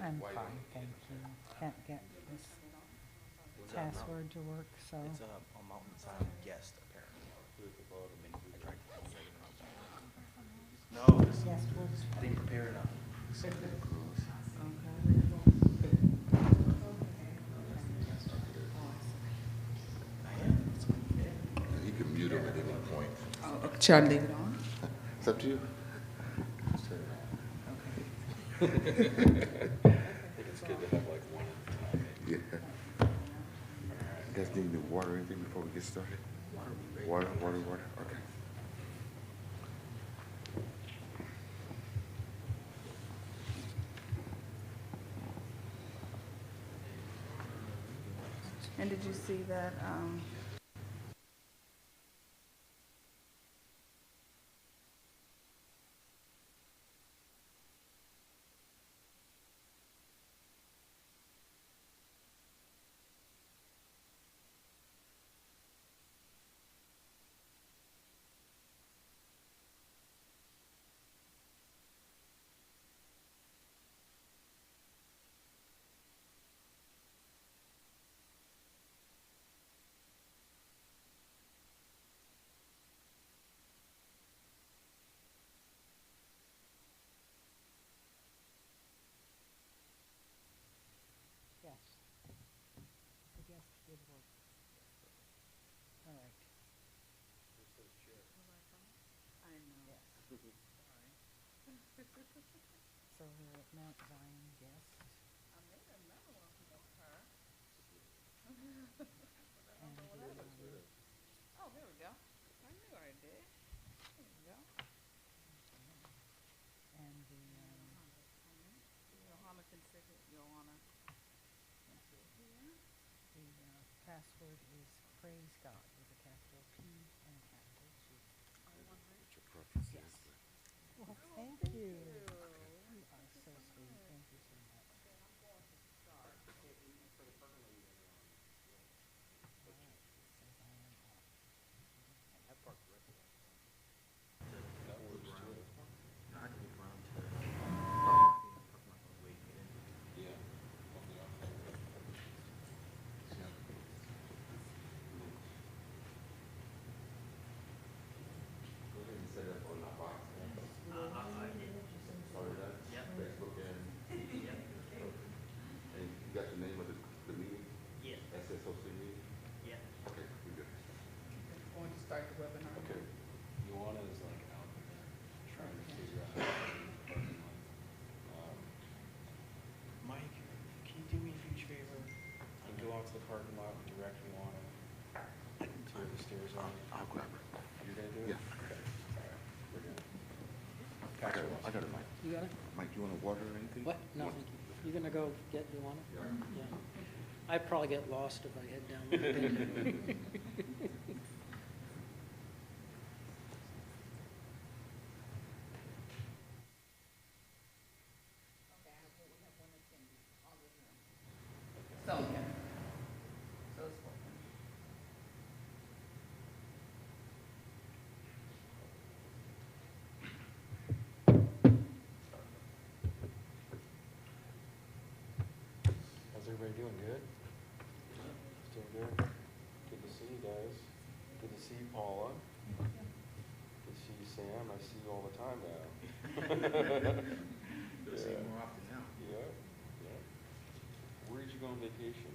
I'm fine, thank you. Can't get this password to work, so. It's a mountainside guest, apparently. I tried to call Megan and I was like, no, Guest works. I didn't prepare enough. You can mute them at any point. Should I leave it on? It's up to you. I think it's good to have like one at a time. Yeah. You guys need any water or anything before we get started? Water, water, water. Okay. And did you see that, Yes. The guest did work. All right. I know. Yes. So we're at Mount Zion guest. I made another one for her. And Oh, there we go. I knew I did. There we go. and Johanna considered Johanna. the password is praise God with a capital P and a capital G. What your preference is, Yes. but Well, thank you. You are so sweet. Thank you so much. Okay, I'm going to start. All right. It says I am off. I parked right there. That works too. I can move around to park my way in. Yeah. go ahead and set it up on our box. Sorry, that? Yep. Facebook and, Yep. and you got the name of the meeting? Yeah. SSOC meeting? Yeah. Okay, we good. Going to start the webinar. Okay. Ioana is like out there trying to figure out how to get in the parking lot. Mike, can you do me a huge favor and go out to the parking lot and direct Ioana to where the stairs are? I'll grab it. You're gonna do it? Yeah. Okay. All right. We're gonna. I got it, Mike. You got it? Mike, you want a water or anything? What? No, thank you. You gonna go get, you want it? Yeah. I'd probably get lost if I head down there. Sonia. So it's working. How's everybody doing? Good? Still good? Good to see you guys. Good to see you, Paula. Good to see you, Sam. I see you all the time now. You'll see it more often now. Yeah, yeah. Where did you go on vacation?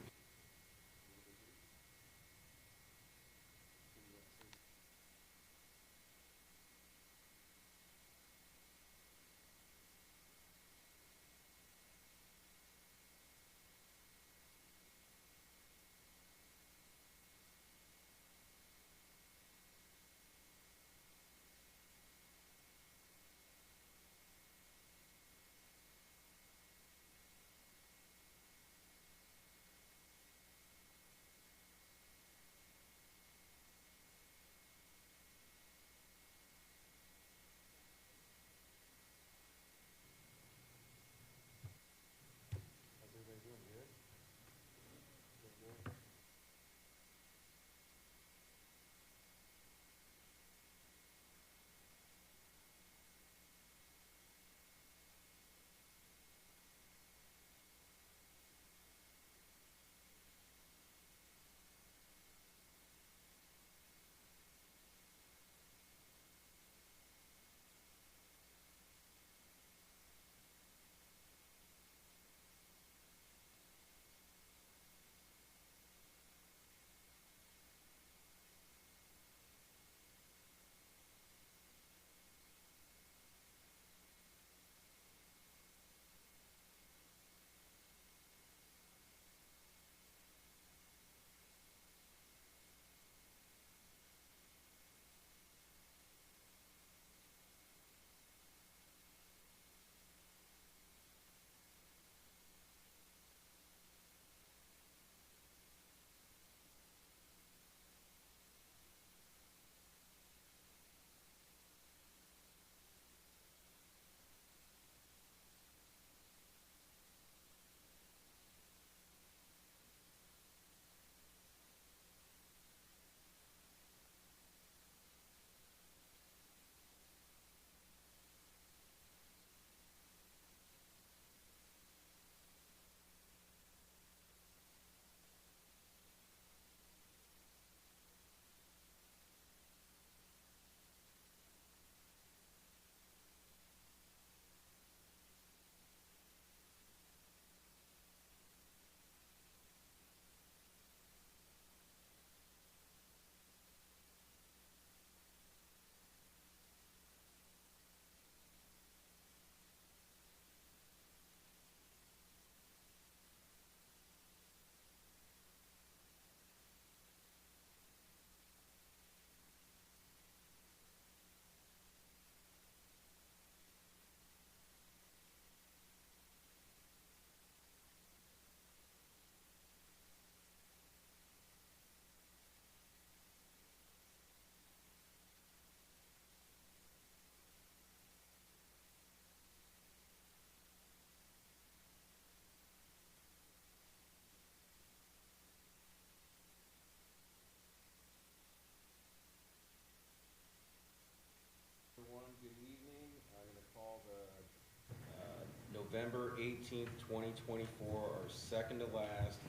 November 18th, 2024, our second to last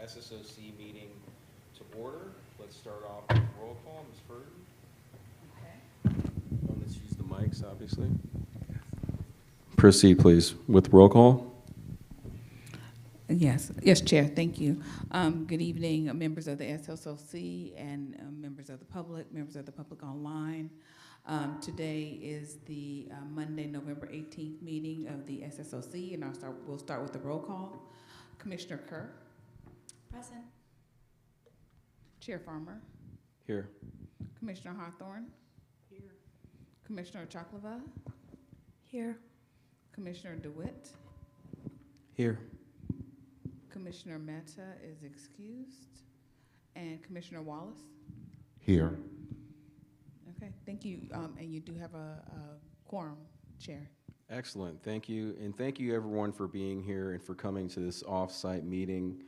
SSOC meeting to order. Let's start off with roll call. Ms. Furton? Okay. Let's use the mics, obviously. Proceed, please, with roll call. Yes, Chair, thank you. Good evening, members of the SSOC and members of the public online. Today is the Monday, November 18th meeting of the SSOC, and we'll start with the roll call. Commissioner Kerr. Present. Chair Farmer. Here. Commissioner Hawthorne. Here. Commissioner Choklava. Here. Commissioner DeWitt. Here. Commissioner Mehta is excused. And Commissioner Wallace? Here. Okay, thank you. And you do have a quorum, Chair. Excellent, thank you. And thank you everyone for being here and for coming to this off-site meeting.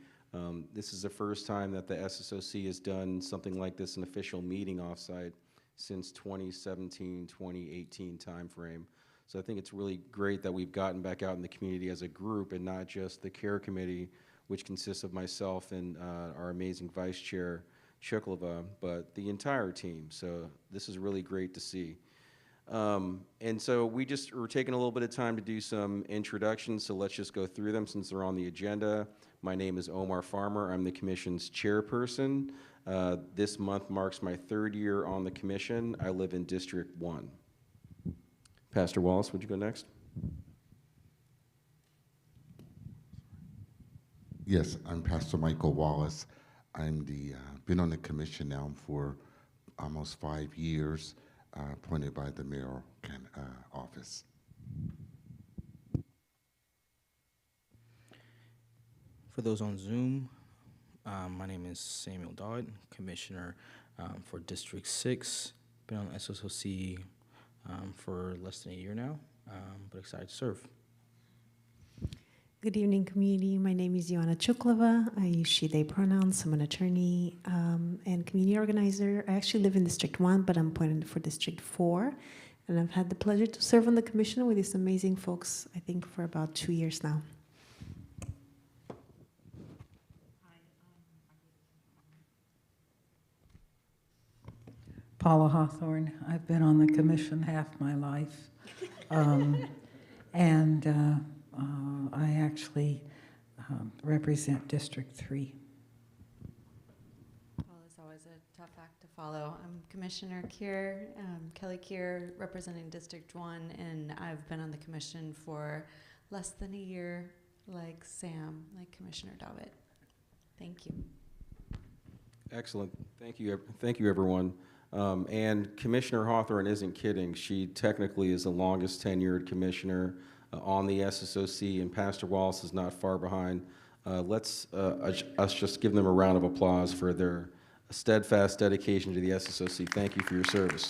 This is the first time that the SSOC has done something like this, an official meeting off-site, since 2017, 2018 timeframe. So I think it's really great that we've gotten back out in the community as a group and not just the CARE Committee, which consists of myself and our amazing Vice Chair, Chuklova, but the entire team. So this is really great to see. And so we're taking a little bit of time to do some introductions, so let's just go through them since they're on the agenda. My name is Omar Farmer. I'm the Commission's chairperson. This month marks my third year on the Commission. I live in District 1. Pastor Wallace, would you go next? Yes, I'm Pastor Michael Wallace. I'm been on the commission now for almost 5 years, appointed by the mayoral office. For those on Zoom, my name is Samuel Dodd, Commissioner for District 6. Been on the SSOC for less than a year now, but excited to serve. Good evening, community. My name is Ioana Chuklova. I use she, they pronouns. I'm an attorney and community organizer. I actually live in District 1, but I'm appointed for District 4. And I've had the pleasure to serve on the commission with these amazing folks, I think, for about 2 years now. Paula Hawthorne. I've been on the commission half my life. I actually represent District 3. Well, it's always a tough act to follow. I'm Commissioner Kier, Kelly Kier, representing District 1, and I've been on the commission for less than a year, like Sam, like Commissioner Davitt. Thank you. Excellent. Thank you, everyone. And Commissioner Hawthorne isn't kidding. She technically is the longest tenured commissioner on the SSOC, and Pastor Wallace is not far behind. Let's us just give them a round of applause for their steadfast dedication to the SSOC. Thank you for your service.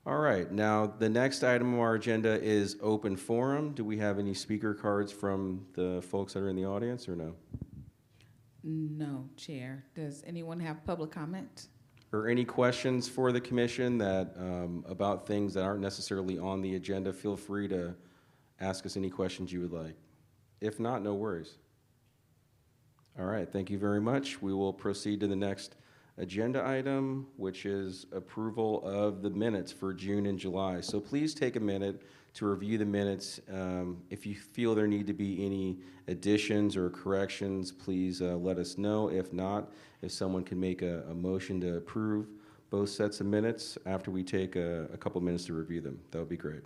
All right, now the next item on our agenda is open forum. Do we have any speaker cards from the folks that are in the audience or no? No, Chair. Does anyone have public comment? Or any questions for the commission that about things that aren't necessarily on the agenda? Feel free to ask us any questions you would like. If not, no worries. All right, thank you very much. We will proceed to the next agenda item, which is approval of the minutes for June and July. So please take a minute to review the minutes. If you feel there need to be any additions or corrections, please let us know. If not, if someone can make a motion to approve both sets of minutes after we take a couple minutes to review them, that would be great.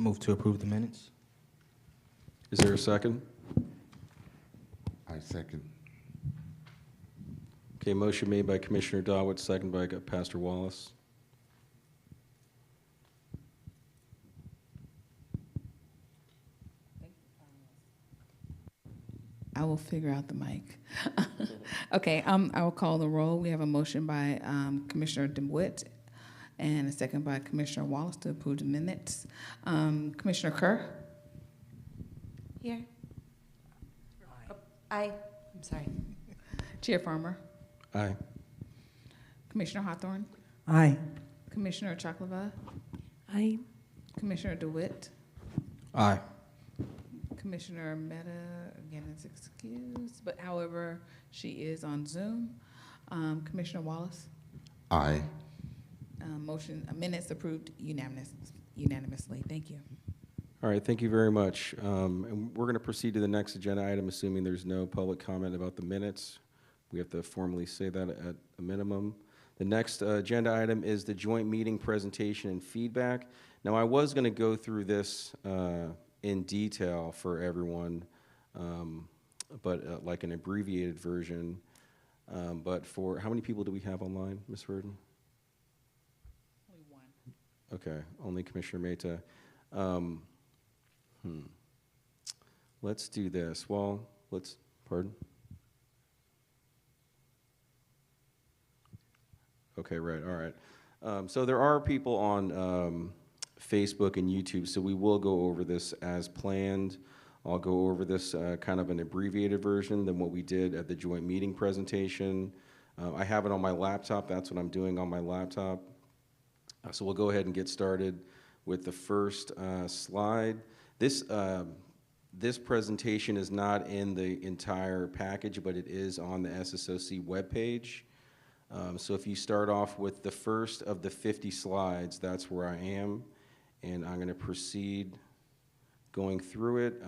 move to approve the minutes. Is there a second? I second. Okay, motion made by Commissioner Dawit, second by Pastor Wallace. I will figure out the mic. Okay, I will call the roll. We have a motion by Commissioner DeWitt and a second by Commissioner Wallace to approve the minutes. Commissioner Kerr? Here. Aye. I'm sorry. Chair Farmer? Aye. Commissioner Hawthorne? Aye. Commissioner Chaklava? Aye. Commissioner DeWitt? Aye. Commissioner Meta, again, is excused, but however, she is on Zoom. Commissioner Wallace? Aye. Motion, minutes approved unanimously. Thank you. All right, thank you very much. And we're going to proceed to the next agenda item, assuming there's no public comment about the minutes. We have to formally say that at a minimum. The next agenda item is the joint meeting presentation and feedback. Now, I was going to go through this in detail for everyone, but like an abbreviated version. But for, how many people do we have online, Ms. Verdon? Only one. Okay, only Commissioner Mehta. Let's do this. Well, pardon? Okay, right, all right. So there are people on Facebook and YouTube, so we will go over this as planned. I'll go over this kind of an abbreviated version than what we did at the joint meeting presentation. I have it on my laptop. That's what I'm doing on my laptop. So we'll go ahead and get started with the first slide. This presentation is not in the entire package, but it is on the SSOC webpage. So if you start off with the first of the 50 slides, that's where I am. And I'm going to proceed going through it.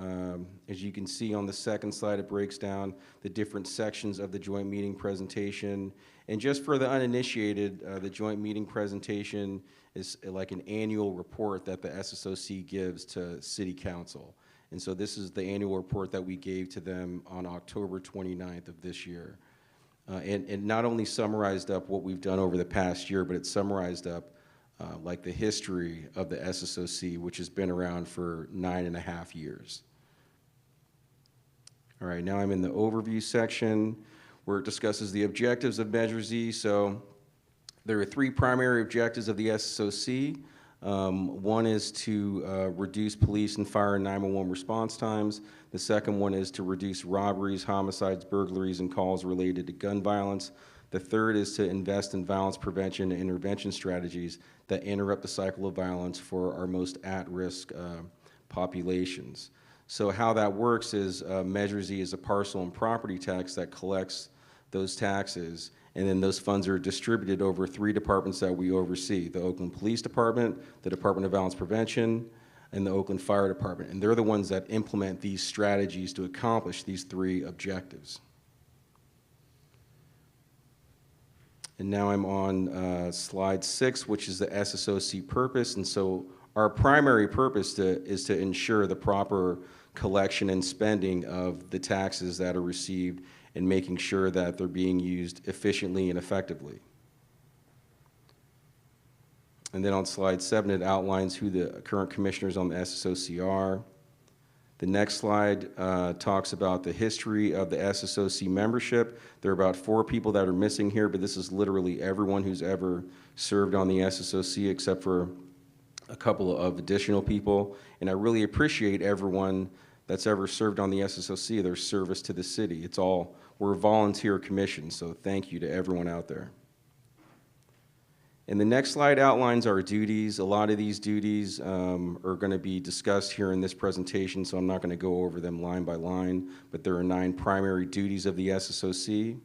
As you can see on the second slide, it breaks down the different sections of the joint meeting presentation. And just for the uninitiated, the joint meeting presentation is like an annual report that the SSOC gives to City Council. And so this is the annual report that we gave to them on October 29th of this year. And not only summarized up what we've done over the past year, but it summarized up like the history of the SSOC, which has been around for 9.5 years. All right, now I'm in the overview section where it discusses the objectives of Measure Z. So there are 3 primary objectives of the SSOC. One is to reduce police and fire and 911 response times. The second one is to reduce robberies, homicides, burglaries, and calls related to gun violence. The third is to invest in violence prevention and intervention strategies that interrupt the cycle of violence for our most at-risk populations. So how that works is Measure Z is a parcel and property tax that collects those taxes, and then those funds are distributed over 3 departments that we oversee: the Oakland Police Department, the Department of Violence Prevention, and the Oakland Fire Department. And they're the ones that implement these strategies to accomplish these 3 objectives. And now I'm on slide 6, which is the SSOC purpose. And so our primary purpose is to ensure the proper collection and spending of the taxes that are received and making sure that they're being used efficiently and effectively. And then on slide 7, it outlines who the current commissioners on the SSOC are. The next slide talks about the history of the SSOC membership. There are about 4 people that are missing here, but this is literally everyone who's ever served on the SSOC except for a couple of additional people. And I really appreciate everyone that's ever served on the SSOC, their service to the city. We're a volunteer commission, so thank you to everyone out there. And the next slide outlines our duties. A lot of these duties are going to be discussed here in this presentation, so I'm not going to go over them line by line, but there are 9 primary duties of the SSOC.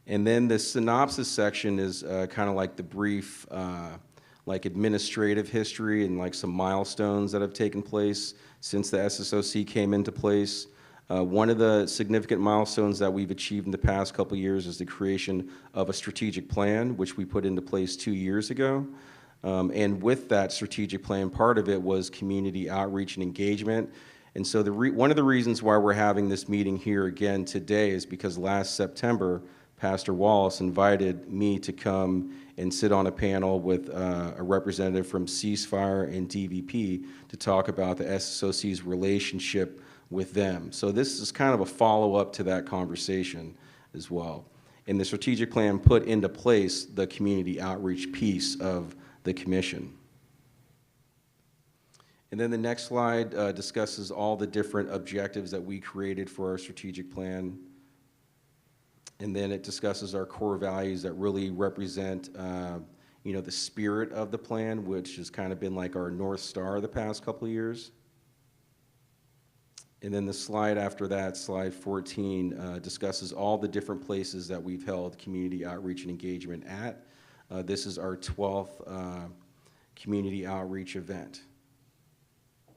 And then the synopsis section is kind of like the brief like administrative history and like some milestones that have taken place since the SSOC came into place. One of the significant milestones that we've achieved in the past couple of years is the creation of a strategic plan, which we put into place 2 years ago. And with that strategic plan, part of it was community outreach and engagement. And so one of the reasons why we're having this meeting here again today is because last September, Pastor Wallace invited me to come and sit on a panel with a representative from Ceasefire and DVP to talk about the SSOC's relationship with them. So this is kind of a follow-up to that conversation as well. And the strategic plan put into place the community outreach piece of the commission. And then the next slide discusses all the different objectives that we created for our strategic plan. And then it discusses our core values that really represent the spirit of the plan, which has kind of been like our North Star the past couple of years. And then the slide after that, slide 14, discusses all the different places that we've held community outreach and engagement at. This is our 12th community outreach event,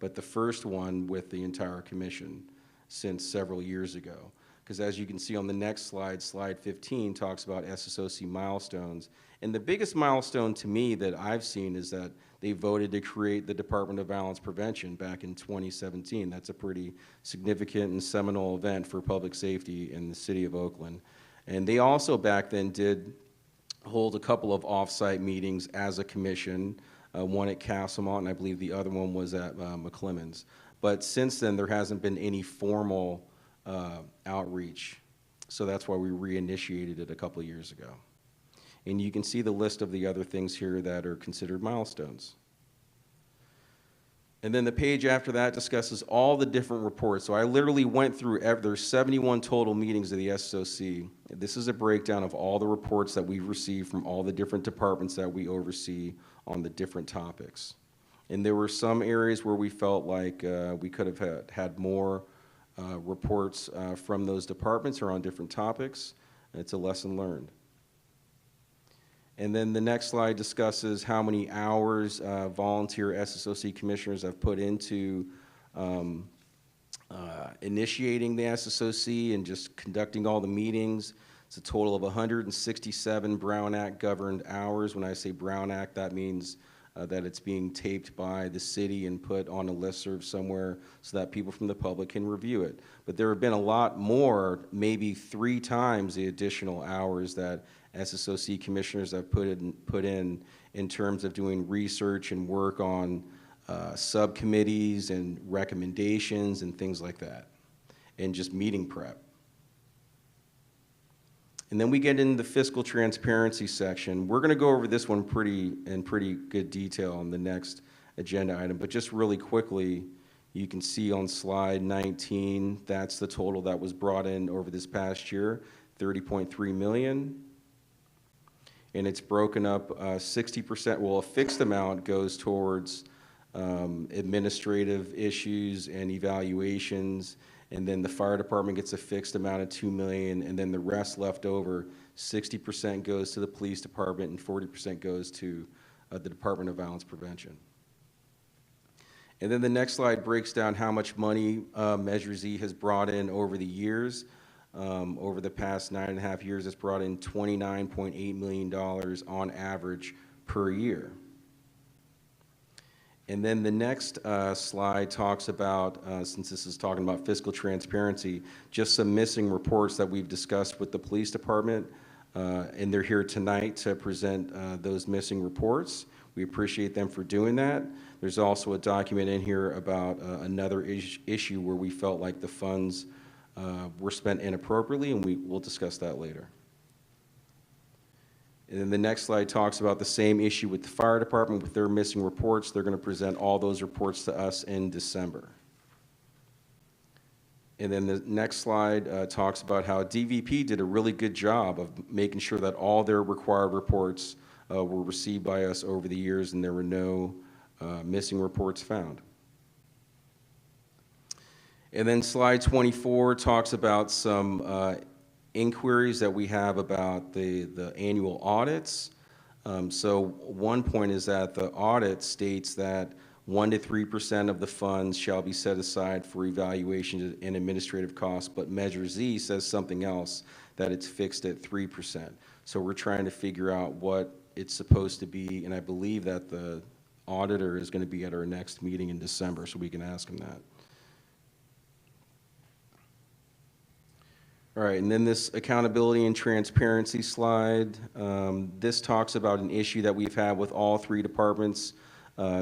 but the first one with the entire commission since several years ago. Because as you can see on the next slide, slide 15 talks about SSOC milestones. And the biggest milestone to me that I've seen is that they voted to create the Department of Violence Prevention back in 2017. That's a pretty significant and seminal event for public safety in the city of Oakland. And they also back then did hold a couple of off-site meetings as a commission, one at Castlemont, and I believe the other one was at McClemens. But since then, there hasn't been any formal outreach. So that's why we reinitiated it a couple of years ago. And you can see the list of the other things here that are considered milestones. And then the page after that discusses all the different reports. So I literally went through, there's 71 total meetings of the SOC. This is a breakdown of all the reports that we've received from all the different departments that we oversee on the different topics. And there were some areas where we felt like we could have had more reports from those departments or on different topics. It's a lesson learned. And then the next slide discusses how many hours volunteer SSOC commissioners have put into initiating the SSOC and just conducting all the meetings. It's a total of 167 Brown Act governed hours. When I say Brown Act, that means that it's being taped by the city and put on a listserv somewhere so that people from the public can review it. But there have been a lot more, maybe 3 times the additional hours that SSOC commissioners have put in terms of doing research and work on subcommittees and recommendations and things like that, and just meeting prep. And then we get into the fiscal transparency section. We're going to go over this one in pretty good detail on the next agenda item, but just really quickly, you can see on slide 19, that's the total that was brought in over this past year, $30.3 million. And it's broken up 60%, well, a fixed amount goes towards administrative issues and evaluations, and then the fire department gets a fixed amount of $2 million, and then the rest left over, 60% goes to the police department and 40% goes to the Department of Violence Prevention. And then the next slide breaks down how much money Measure Z has brought in over the years. Over the past 9.5 years, it's brought in $29.8 million on average per year. And then the next slide talks about, since this is talking about fiscal transparency, just some missing reports that we've discussed with the police department, and they're here tonight to present those missing reports. We appreciate them for doing that. There's also a document in here about another issue where we felt like the funds were spent inappropriately, and we'll discuss that later. And then the next slide talks about the same issue with the fire department with their missing reports. They're going to present all those reports to us in December. And then the next slide talks about how DVP did a really good job of making sure that all their required reports were received by us over the years, and there were no missing reports found. And then slide 24 talks about some inquiries that we have about the annual audits. So one point is that the audit states that 1 to 3% of the funds shall be set aside for evaluation and administrative costs, but Measure Z says something else, that it's fixed at 3%. So we're trying to figure out what it's supposed to be, and I believe that the auditor is going to be at our next meeting in December, so we can ask him that. All right, and then this accountability and transparency slide. This talks about an issue that we've had with all three departments,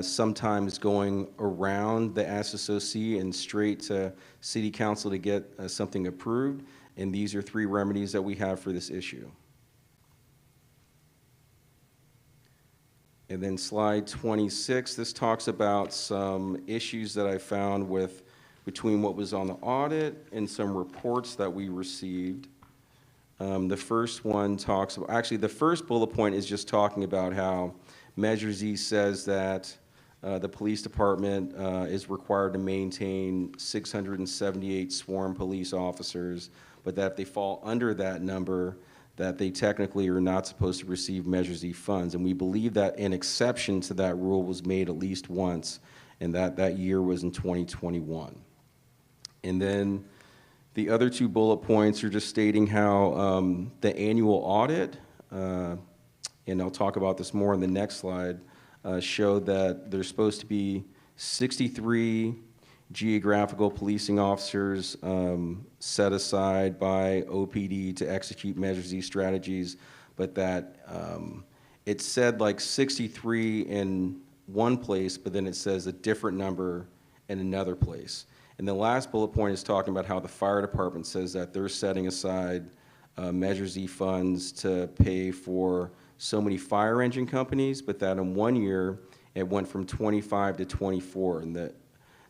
sometimes going around the SSOC and straight to City Council to get something approved. And these are three remedies that we have for this issue. And then slide 26, this talks about some issues that I found with between what was on the audit and some reports that we received. The first one talks about, actually the first bullet point is just talking about how Measure Z says that the police department is required to maintain 678 sworn police officers, but that if they fall under that number, that they technically are not supposed to receive Measure Z funds. And we believe that an exception to that rule was made at least once, and that year was in 2021. And then the other two bullet points are just stating how the annual audit, and I'll talk about this more in the next slide, showed that there's supposed to be 63 geographical policing officers set aside by OPD to execute Measure Z strategies, but that it said like 63 in one place, but then it says a different number in another place. And the last bullet point is talking about how the fire department says that they're setting aside Measure Z funds to pay for so many fire engine companies, but that in 1 year it went from 25 to 24. And that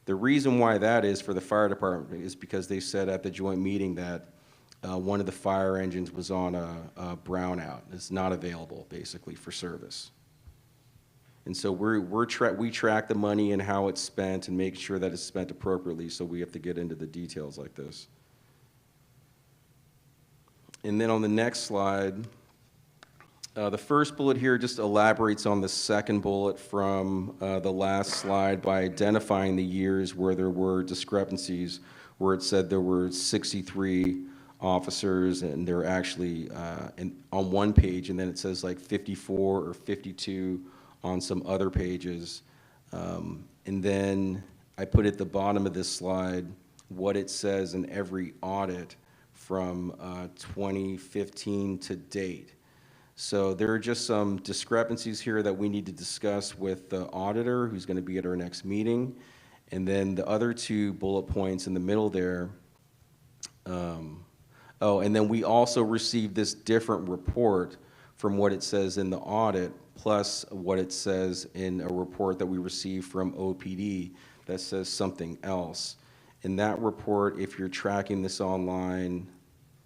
the reason why that is for the fire department is because they said at the joint meeting that one of the fire engines was on a brownout. It's not available, basically, for service. And so we track the money and how it's spent and make sure that it's spent appropriately, so we have to get into the details like this. And then on the next slide, the first bullet here just elaborates on the second bullet from the last slide by identifying the years where there were discrepancies, where it said there were 63 officers and they're actually on one page, and then it says like 54 or 52 on some other pages. And then I put at the bottom of this slide what it says in every audit from 2015 to date. So there are just some discrepancies here that we need to discuss with the auditor, who's going to be at our next meeting. And then the other two bullet points in the middle there. Oh, and then we also received this different report from what it says in the audit, plus what it says in a report that we received from OPD that says something else. And that report, if you're tracking this online,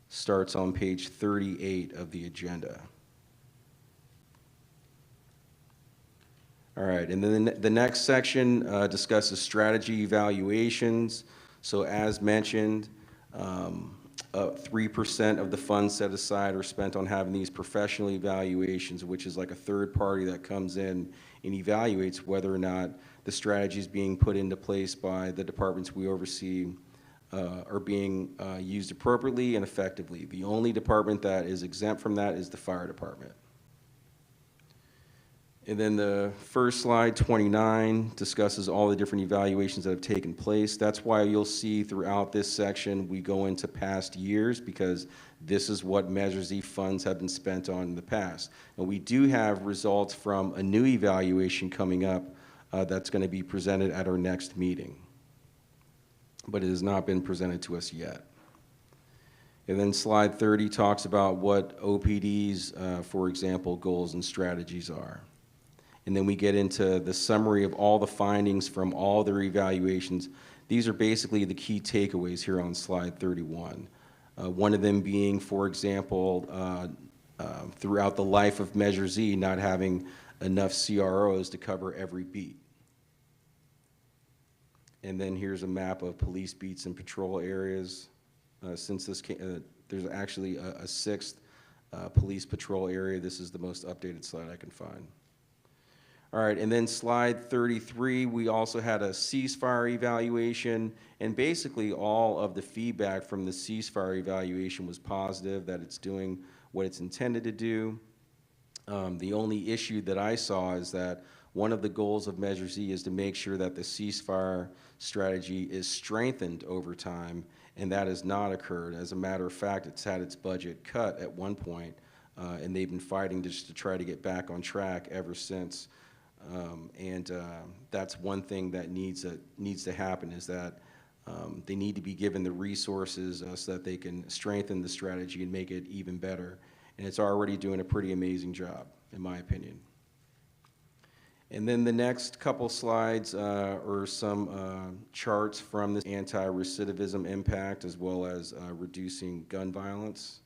starts on page 38 of the agenda. All right, and then the next section discusses strategy evaluations. So as mentioned, 3% of the funds set aside are spent on having these professional evaluations, which is like a third party that comes in and evaluates whether or not the strategies being put into place by the departments we oversee are being used appropriately and effectively. The only department that is exempt from that is the fire department. And then the first slide, 29, discusses all the different evaluations that have taken place. That's why you'll see throughout this section we go into past years, because this is what Measure Z funds have been spent on in the past. And we do have results from a new evaluation coming up that's going to be presented at our next meeting. But it has not been presented to us yet. And then slide 30 talks about what OPD's, for example, goals and strategies are. And then we get into the summary of all the findings from all their evaluations. These are basically the key takeaways here on slide 31. One of them being, for example, throughout the life of Measure Z, not having enough CROs to cover every beat. And then here's a map of police beats and patrol areas. Since this came, there's actually a sixth police patrol area. This is the most updated slide I can find. All right, and then slide 33, we also had a ceasefire evaluation, and basically all of the feedback from the ceasefire evaluation was positive, that it's doing what it's intended to do. The only issue that I saw is that one of the goals of Measure Z is to make sure that the ceasefire strategy is strengthened over time, and that has not occurred. As a matter of fact, it's had its budget cut at one point, and they've been fighting just to try to get back on track ever since. That's one thing that needs to happen, is that they need to be given the resources so that they can strengthen the strategy and make it even better. And it's already doing a pretty amazing job, in my opinion. And then the next couple slides are some charts from this anti-recidivism impact, as well as reducing gun violence.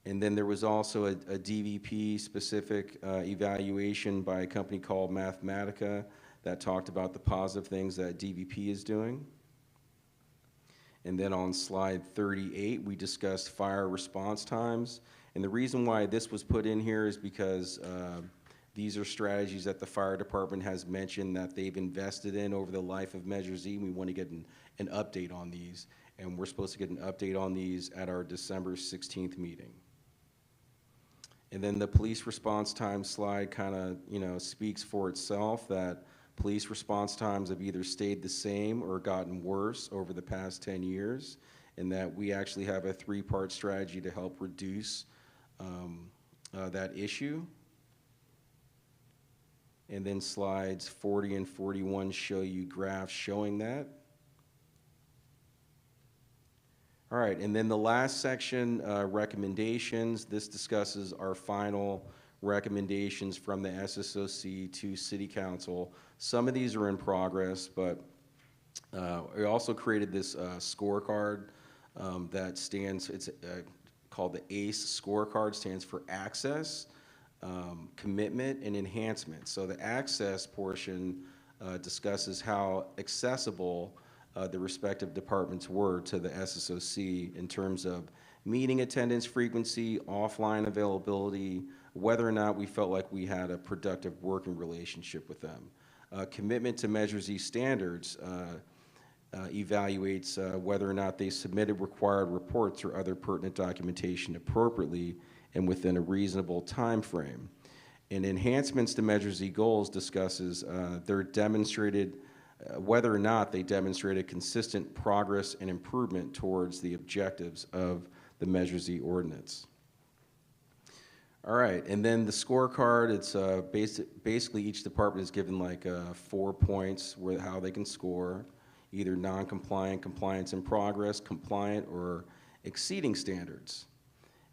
And then there was also a DVP-specific evaluation by a company called Mathematica that talked about the positive things that DVP is doing. And then on slide 38, we discussed fire response times. And the reason why this was put in here is because these are strategies that the fire department has mentioned that they've invested in over the life of Measure Z. We want to get an update on these. And we're supposed to get an update on these at our December 16th meeting. And then the police response time slide kind of, speaks for itself, that police response times have either stayed the same or gotten worse over the past 10 years, and that we actually have a three-part strategy to help reduce that issue. And then slides 40 and 41 show you graphs showing that. All right, and then the last section, recommendations. This discusses our final recommendations from the SSOC to City Council. Some of these are in progress, but we also created this scorecard that stands, it's called the ACE scorecard, stands for access, commitment, and enhancement. So the access portion discusses how accessible the respective departments were to the SSOC in terms of meeting attendance frequency, offline availability, whether or not we felt like we had a productive working relationship with them. Commitment to Measure Z standards evaluates whether or not they submitted required reports or other pertinent documentation appropriately and within a reasonable time frame. And enhancements to Measure Z goals discusses their demonstrated whether or not they demonstrated consistent progress and improvement towards the objectives of the Measure Z ordinance. All right, and then the scorecard, it's basically each department is given like 4 points where how they can score, either non-compliant, compliance in progress, compliant, or exceeding standards.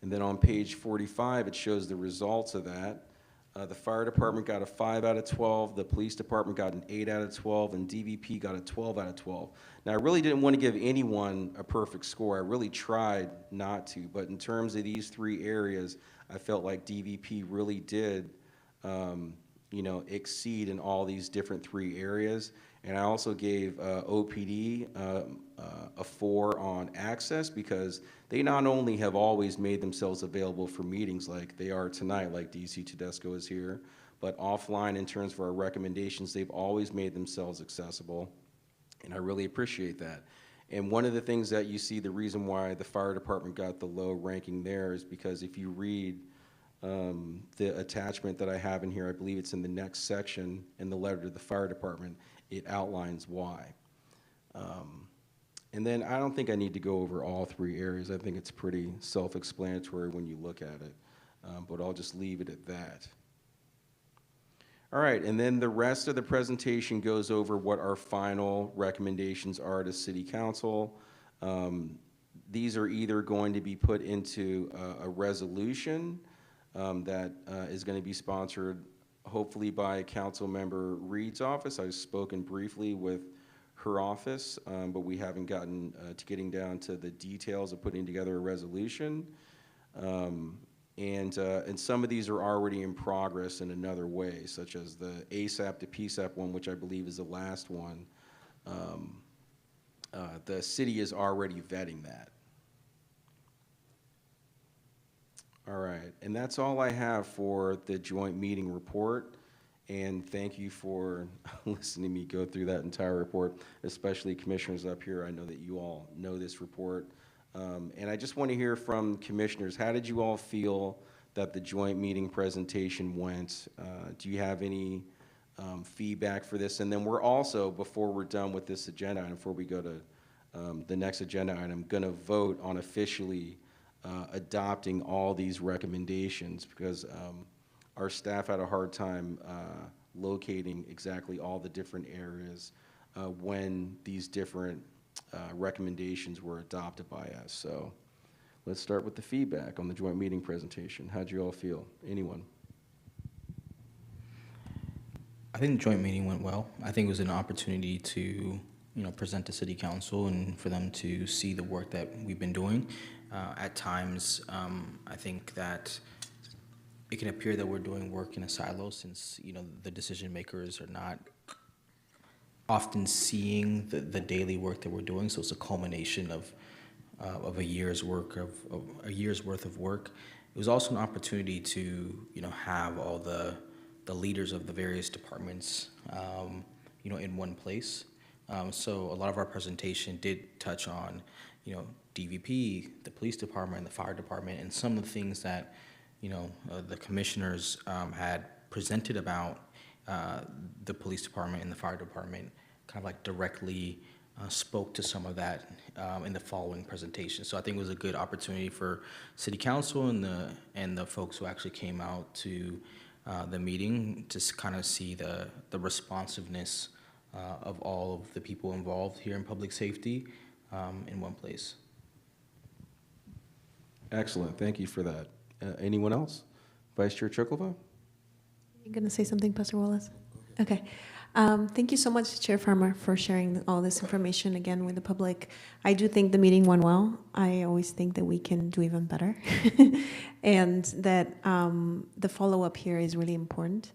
And then on page 45, it shows the results of that. The fire department got a 5 out of 12, the police department got an 8 out of 12, and DVP got a 12 out of 12. Now, I really didn't want to give anyone a perfect score. I really tried not to, but in terms of these three areas, I felt like DVP really did, exceed in all these different three areas. And I also gave OPD a 4 on access, because they not only have always made themselves available for meetings like they are tonight, like DC Tedesco is here, but offline in terms of our recommendations, they've always made themselves accessible, and I really appreciate that. And one of the things that you see, the reason why the fire department got the low ranking there is because if you read the attachment that I have in here, I believe it's in the next section in the letter to the fire department, it outlines why. And then I don't think I need to go over all three areas. I think it's pretty self-explanatory when you look at it, but I'll just leave it at that. All right, and then the rest of the presentation goes over what our final recommendations are to City Council. These are either going to be put into a resolution that is going to be sponsored hopefully by Council Member Reed's office. I've spoken briefly with her office, but we haven't gotten to getting down to the details of putting together a resolution. And some of these are already in progress in another way, such as the ASAP to PSAP one, which I believe is the last one. The city is already vetting that. All right, and that's all I have for the joint meeting report. And thank you for listening to me go through that entire report, especially commissioners up here. I know that you all know this report. And I just want to hear from commissioners, how did you all feel that the joint meeting presentation went. Do you have any feedback for this? And then we're also, before we're done with this agenda item, before we go to the next agenda item, going to vote on officially adopting all these recommendations, because our staff had a hard time locating exactly all the different areas when these different recommendations were adopted by us. So let's start with the feedback on the joint meeting presentation. How'd you all feel? Anyone? I think the joint meeting went well. I think it was an opportunity to, present to City Council and for them to see the work that we've been doing. At times, I think that it can appear that we're doing work in a silo, since, the decision makers are not often seeing the daily work that we're doing. So it's a culmination of a year's work of a year's worth of work. It was also an opportunity to, have all the leaders of the various departments, in one place. So a lot of our presentation did touch on, DVP, the police department, the fire department, and some of the things that, the commissioners had presented about the police department and the fire department, kind of like directly spoke to some of that in the following presentation. So I think it was a good opportunity for City Council and the folks who actually came out to the meeting to kind of see the responsiveness of all of the people involved here in public safety in one place. Excellent. Thank you for that. Anyone else? Vice Chair Chuklova? You going to say something, Pastor Wallace? Okay. Thank you so much, Chair Farmer, for sharing all this information again with the public. I do think the meeting went well. I always think that we can do even better, and that the follow-up here is really important.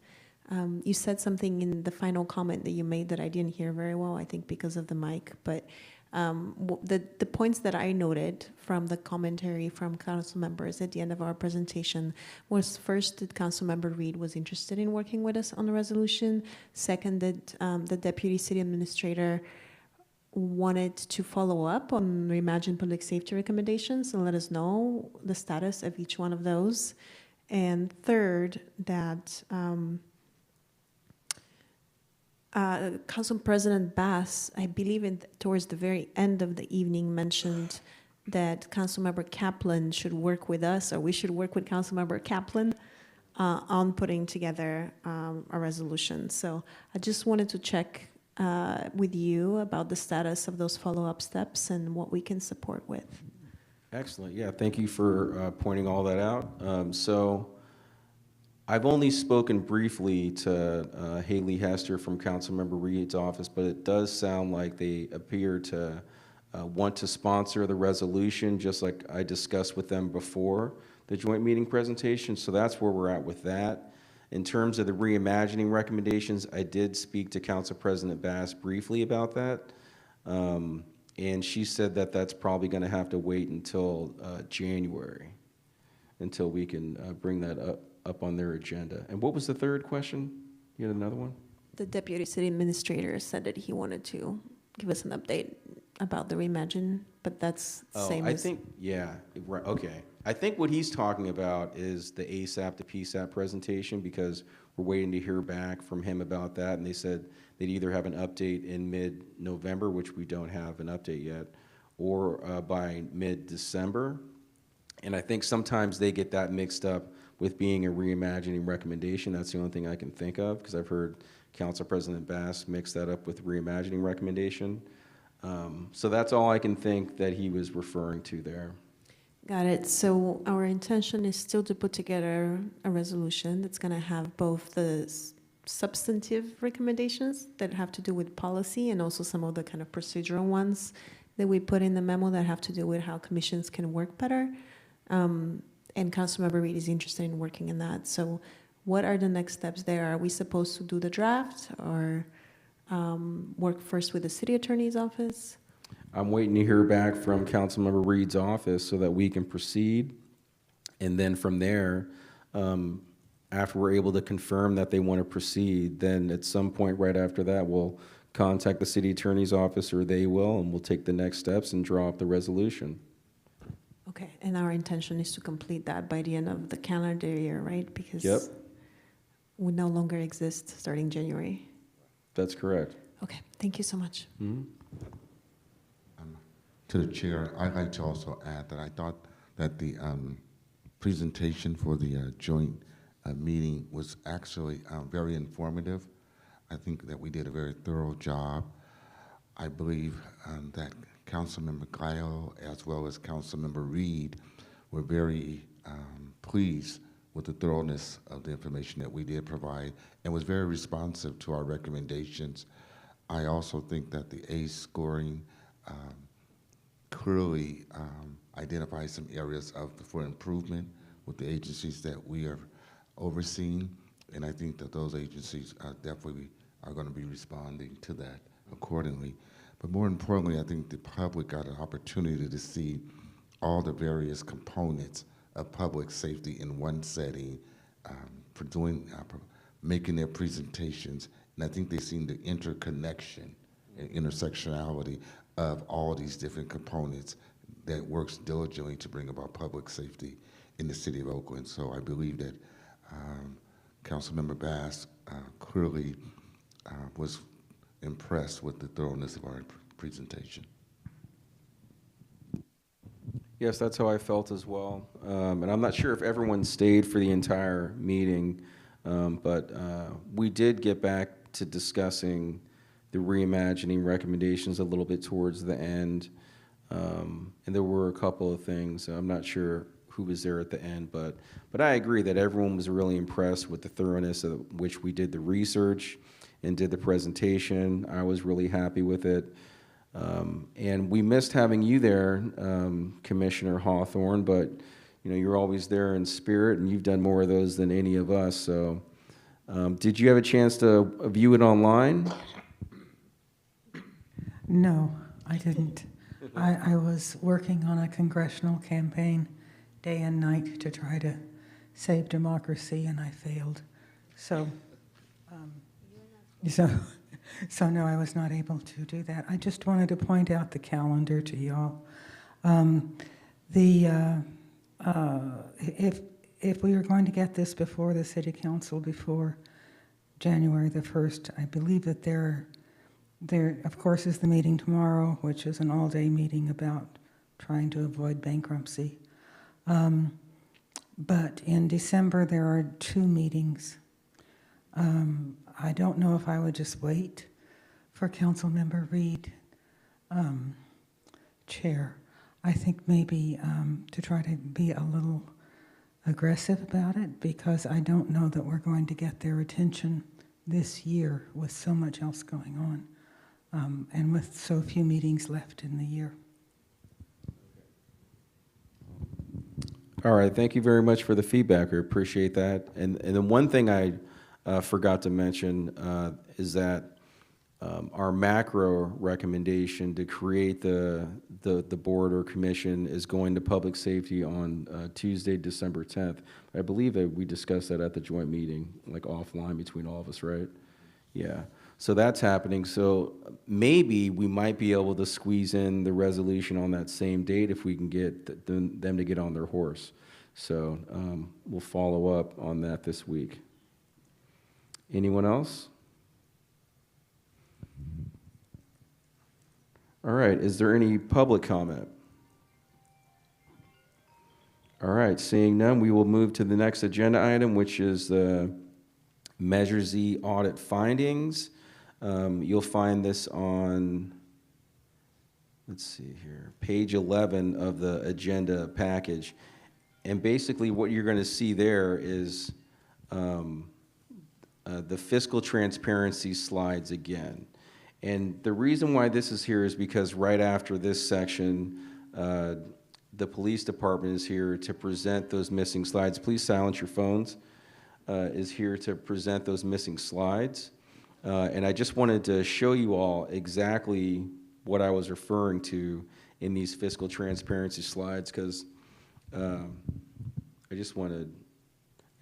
You said something in the final comment that you made that I didn't hear very well, I think because of the mic, but the points that I noted from the commentary from council members at the end of our presentation was, first, that Councilmember Reed was interested in working with us on the resolution. Second, that the Deputy City Administrator wanted to follow up on Reimagine Public Safety recommendations and let us know the status of each one of those. And third, that Council President Bass, I believe towards the very end of the evening, mentioned that Councilmember Kaplan should work with us, or we should work with Councilmember Kaplan on putting together a resolution. So I just wanted to check with you about the status of those follow-up steps and what we can support with. Excellent. Yeah, thank you for pointing all that out. So I've only spoken briefly to Haley Hester from Councilmember Reed's office, but it does sound like they appear to want to sponsor the resolution, just like I discussed with them before the joint meeting presentation. So that's where we're at with that. In terms of the reimagining recommendations, I did speak to Council President Bass briefly about that. And she said that that's probably going to have to wait until January, until we can bring that up on their agenda. And what was the third question? You had another one? The Deputy City Administrator said that he wanted to give us an update about the Reimagine, but that's the same I as... think, yeah, right, okay. I think what he's talking about is the ASAP to PSAP presentation, because we're waiting to hear back from him about that, and they said they'd either have an update in mid-November, which we don't have an update yet, or by mid-December. And I think sometimes they get that mixed up with being a reimagining recommendation. That's the only thing I can think of, because I've heard Council President Bass mix that up with reimagining recommendation. So that's all I can think that he was referring to there. Got it. So our intention is still to put together a resolution that's going to have both the substantive recommendations that have to do with policy and also some of the kind of procedural ones that we put in the memo that have to do with how commissions can work better. And Councilmember Reed is interested in working in that. So what are the next steps there? Are we supposed to do the draft or work first with the city attorney's office? I'm waiting to hear back from Councilmember Reed's office so that we can proceed. And then from there, after we're able to confirm that they want to proceed, then at some point right after that, we'll contact the city attorney's office, or they will, and we'll take the next steps and draw up the resolution. Okay, and our intention is to complete that by the end of the calendar year, right? Because Yep. we no longer exist starting January. That's correct. Okay, thank you so much. Mhm. To the chair, I'd like to also add that I thought that the presentation for the joint meeting was actually very informative. I think that we did a very thorough job. I believe that Councilmember Guile as well as Councilmember Reed were very pleased with the thoroughness of the information that we did provide and was very responsive to our recommendations. I also think that the ACE scoring clearly identifies some areas for improvement with the agencies that we are overseeing, and I think that those agencies definitely are going to be responding to that accordingly. But more importantly, I think the public got an opportunity to see all the various components of public safety in one setting for making their presentations, and I think they've seen the interconnection and intersectionality of all these different components that works diligently to bring about public safety in the city of Oakland. So I believe that Councilmember Bass clearly was impressed with the thoroughness of our presentation. Yes, that's how I felt as well. And I'm not sure if everyone stayed for the entire meeting, but we did get back to discussing the reimagining recommendations a little bit towards the end. And there were a couple of things. I'm not sure who was there at the end, but I agree that everyone was really impressed with the thoroughness of which we did the research and did the presentation. I was really happy with it. And we missed having you there, Commissioner Hawthorne, but you know, you're always there in spirit, and you've done more of those than any of us. So did you have a chance to view it online? No, I didn't. I was working on a congressional campaign day and night to try to save democracy, and I failed. So, so no, I was not able to do that. I just wanted to point out the calendar to y'all. If we are going to get this before the City Council before January the 1st, I believe that there, of course, is the meeting tomorrow, which is an all-day meeting about trying to avoid bankruptcy. But in December, there are 2 meetings. I don't know if I would just wait for Councilmember Reed, Chair. I think maybe to try to be a little aggressive about it, because I don't know that we're going to get their attention this year with so much else going on. And with so few meetings left in the year. All right, thank you very much for the feedback. I appreciate that. And then one thing I forgot to mention is that our macro recommendation to create the board or commission is going to public safety on Tuesday, December 10th. I believe that we discussed that at the joint meeting, like offline between all of us, right? Yeah. So that's happening. So maybe we might be able to squeeze in the resolution on that same date if we can get them to get on their horse. So we'll follow up on that this week. Anyone else? All right, is there any public comment? All right, seeing none, we will move to the next agenda item, which is the Measure Z audit findings. You'll find this on, let's see here, page 11 of the agenda package. And basically what you're going to see there is the fiscal transparency slides again. And the reason why this is here is because right after this section, the police department is here to present those missing slides. Please silence your phones. Is here to present those missing slides. And I just wanted to show you all exactly what I was referring to in these fiscal transparency slides, because I just wanted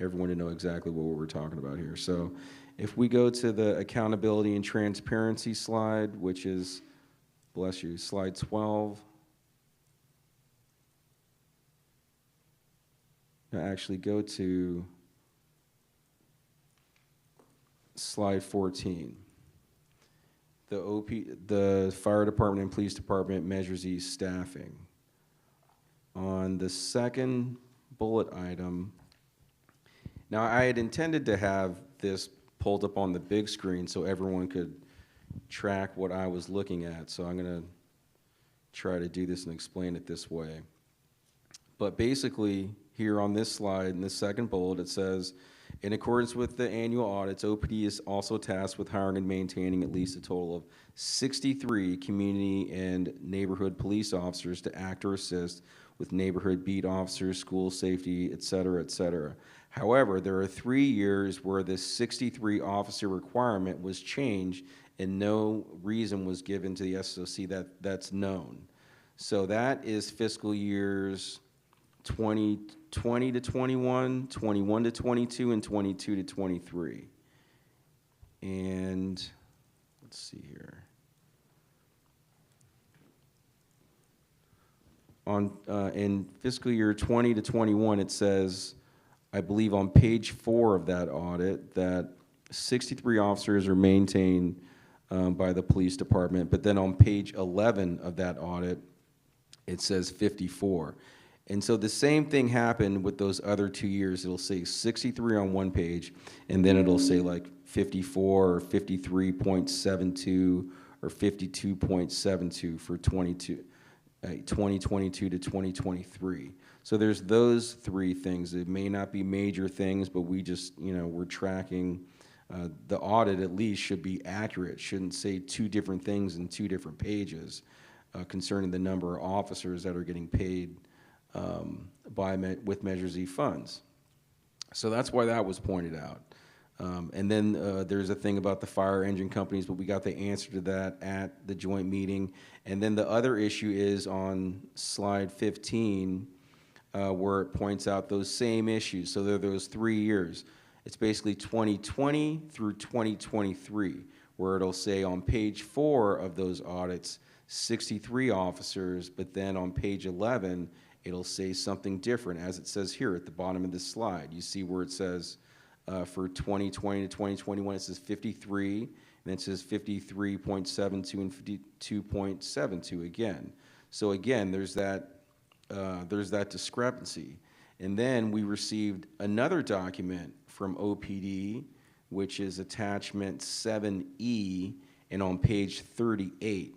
everyone to know exactly what we're talking about here. So if we go to the accountability and transparency slide, which is, bless you, slide 12. actually go to slide 14. The fire department and police department measures E staffing. On the second bullet item, now I had intended to have this pulled up on the big screen so everyone could track what I was looking at. So I'm going to try to do this and explain it this way. But basically, here on this slide, in the second bullet, it says, in accordance with the annual audits, OPD is also tasked with hiring and maintaining at least a total of 63 community and neighborhood police officers to act or assist with neighborhood beat officers, school safety, et cetera, et cetera. However, there are 3 years where this 63 officer requirement was changed and no reason was given to the SOC that's known. So that is fiscal years 2020 to 21, 21 to 22, and 22 to 23. And let's see here. In fiscal year 20 to 21, it says, I believe on page 4 of that audit, that 63 officers are maintained by the police department, but then on page 11 of that audit, it says 54. And so the same thing happened with those other 2 years. It'll say 63 on one page, and then it'll say like 54 or 53.72 or 52.72 for 2022 to 2023. So there's those 3 things. It may not be major things, but we just, we're tracking. The audit at least should be accurate. Shouldn't say 2 different things in 2 different pages concerning the number of officers that are getting paid with Measure Z funds. So that's why that was pointed out. And then there's a thing about the fire engine companies, but we got the answer to that at the joint meeting. And then the other issue is on slide 15, where it points out those same issues. So there are those 3 years. It's basically 2020 through 2023, where it'll say on page 4 of those audits, 63 officers, but then on page 11, it'll say something different, as it says here at the bottom of this slide. You see where it says for 2020 to 2021, it says 53, and then it says 53.72 and 52.72 again. So again, there's that discrepancy. And then we received another document from OPD, which is attachment 7E, and on page 38,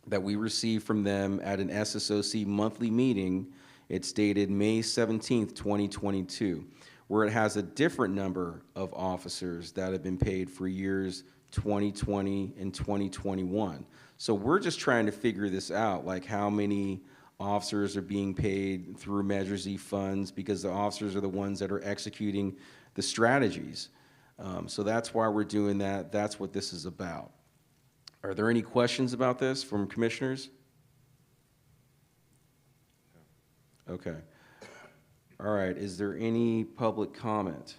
that we received from them at an SSOC monthly meeting. It's dated May 17th, 2022, where it has a different number of officers that have been paid for years 2020 and 2021. So we're just trying to figure this out, like how many officers are being paid through Measure Z funds, because the officers are the ones that are executing the strategies. So that's why we're doing that. That's what this is about. Are there any questions about this from commissioners? Okay. All right, is there any public comment?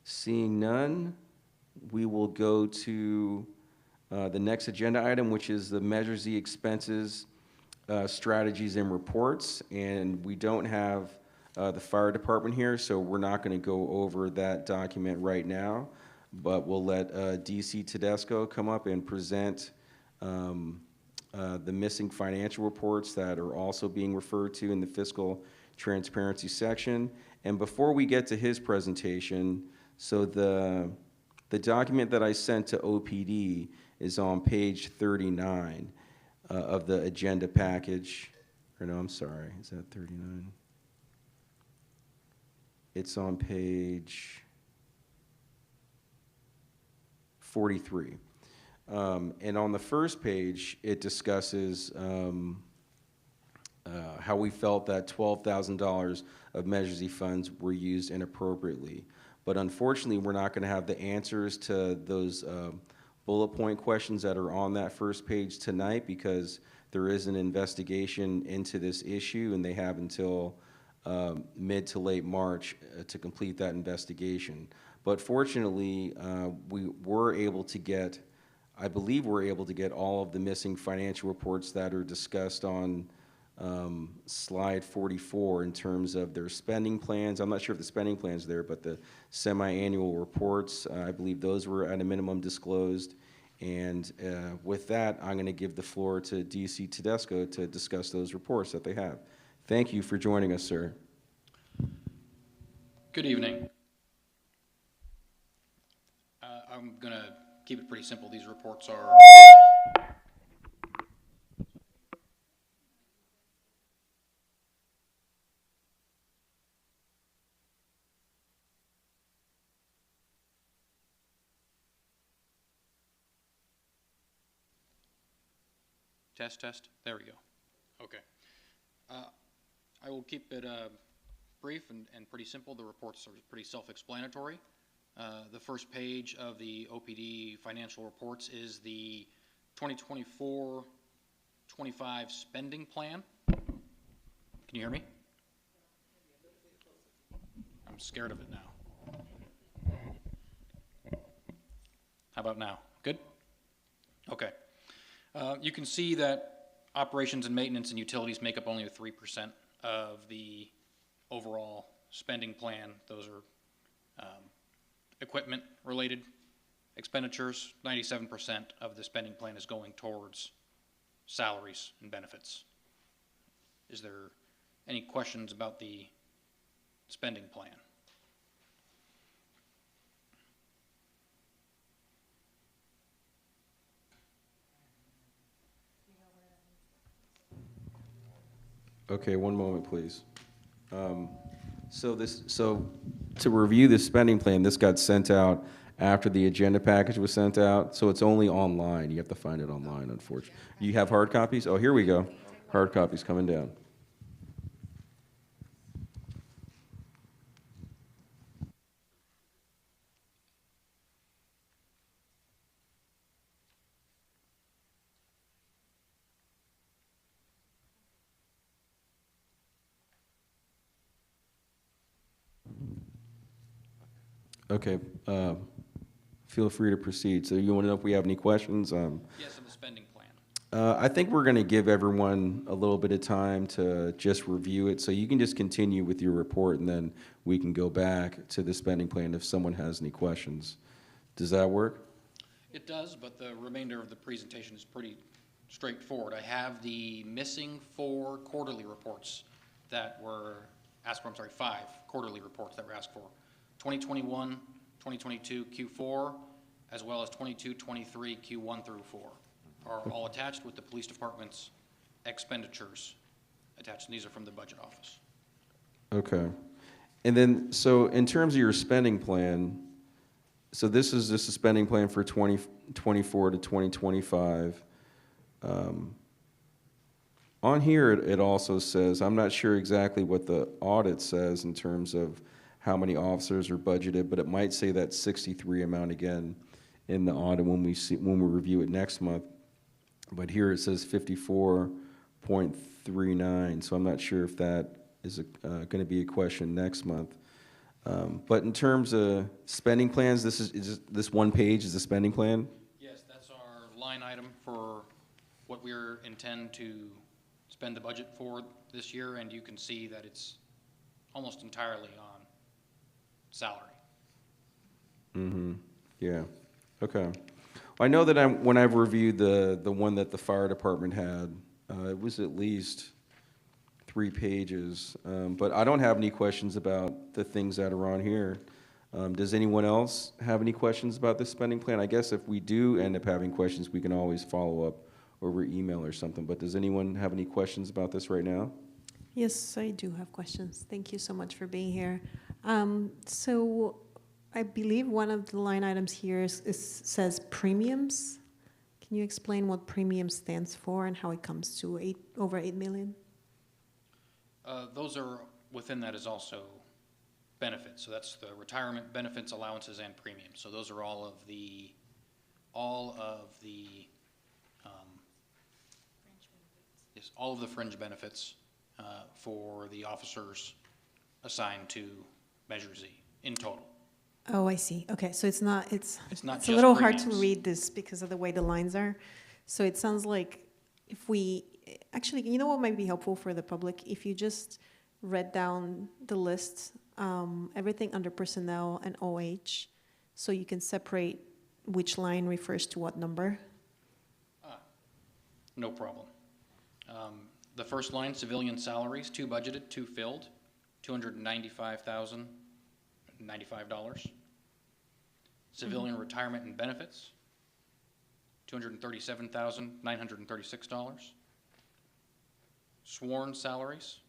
Seeing none, we will go to the next agenda item, which is the Measure Z expenses, strategies, and reports. And we don't have the fire department here, so we're not going to go over that document right now. But we'll let DC Tedesco come up and present the missing financial reports that are also being referred to in the fiscal transparency section. And before we get to his presentation, so the document that I sent to OPD is on page 39 of the agenda package. Or no, I'm sorry, is that 39? It's on page 43. And on the first page, it discusses how we felt that $12,000 of Measure Z funds were used inappropriately. But unfortunately, we're not going to have the answers to those bullet point questions that are on that first page tonight, because there is an investigation into this issue, and they have until mid to late March to complete that investigation. But fortunately, we were able to get, I believe we're able to get all of the missing financial reports that are discussed on slide 44 in terms of their spending plans. I'm not sure if the spending plan's there, but the semi-annual reports, I believe those were at a minimum disclosed. And with that, I'm going to give the floor to DC Tedesco to discuss those reports that they have. Thank you for joining us, sir. Good evening. I'm going to keep it pretty simple. These reports are test. There we go. Okay. I will keep it brief and pretty simple. The reports are pretty self-explanatory. The first page of the OPD financial reports is the 2024-25 spending plan. Can you hear me? I'm scared of it now. How about now? Good? Okay. You can see that operations and maintenance and utilities make up only 3% of the overall spending plan. Those are equipment-related expenditures. 97% of the spending plan is going towards salaries and benefits. Is there any questions about the spending plan? Okay, one moment, please. So to review the spending plan, this got sent out after the agenda package was sent out, so it's only online. You have to find it online, unfortunately. You have hard copies? Oh, here we go. Hard copies coming down. Okay, feel free to proceed. So you want to know if we have any questions? Yes, on the spending plan. I think we're going to give everyone a little bit of time to just review it. So you can just continue with your report, and then we can go back to the spending plan if someone has any questions. Does that work? It does, but the remainder of the presentation is pretty straightforward. I have the missing 4 quarterly reports that were asked for. I'm sorry, 5 quarterly reports that were asked for. 2021, 2022 Q4, as well as 22, 23 Q1 through 4 are all attached with the police department's expenditures attached. And these are from the budget office. Okay. And then, so in terms of your spending plan, so this is just a spending plan for 2024 to 2025. On here, it also says, I'm not sure exactly what the audit says in terms of how many officers are budgeted, but it might say that 63 amount again in the audit when we review it next month. But here it says 54.39, so I'm not sure if that is going to be a question next month. But in terms of spending plans, this one page is the spending plan? Yes, that's our line item for what we intend to spend the budget for this year, and you can see that it's almost entirely on salary. Mm-hmm. Yeah. Okay. I know that when I've reviewed the one that the fire department had, it was at least 3 pages. But I don't have any questions about the things that are on here. Does anyone else have any questions about this spending plan? I guess if we do end up having questions, we can always follow up over email or something. But does anyone have any questions about this right now? Yes, I do have questions. Thank you so much for being here. So I believe one of the line items here says premiums. Can you explain what premium stands for and how it comes to over 8 million? Those are, within that is also benefits. So that's the retirement benefits, allowances, and premiums. So those are all of the fringe benefits for the officers assigned to Measure Z in total. Oh, I see. Okay, so it's not a just little hard to premiums. read this because of the way the lines are. So it sounds like if we actually, you know what might be helpful for the public? If you just read down the list, everything under personnel and OH, so you can separate which line refers to what number. No problem. The first line, civilian salaries, 2 budgeted, 2 filled, $295,095. Civilian retirement and benefits, $237,936. Sworn salaries,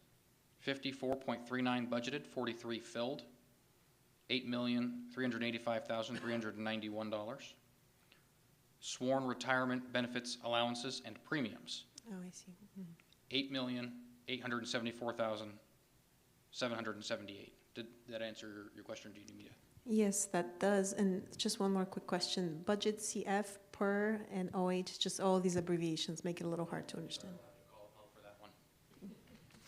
54.39 budgeted, 43 filled, $8,385,391. Sworn retirement benefits allowances and premiums, Oh, I see. $8,874,778. Did that answer your question? Do you need me to? Yes, that does. And just one more quick question. Budget CF, per, and OH, just all these abbreviations make it a little hard to understand. Call for that one.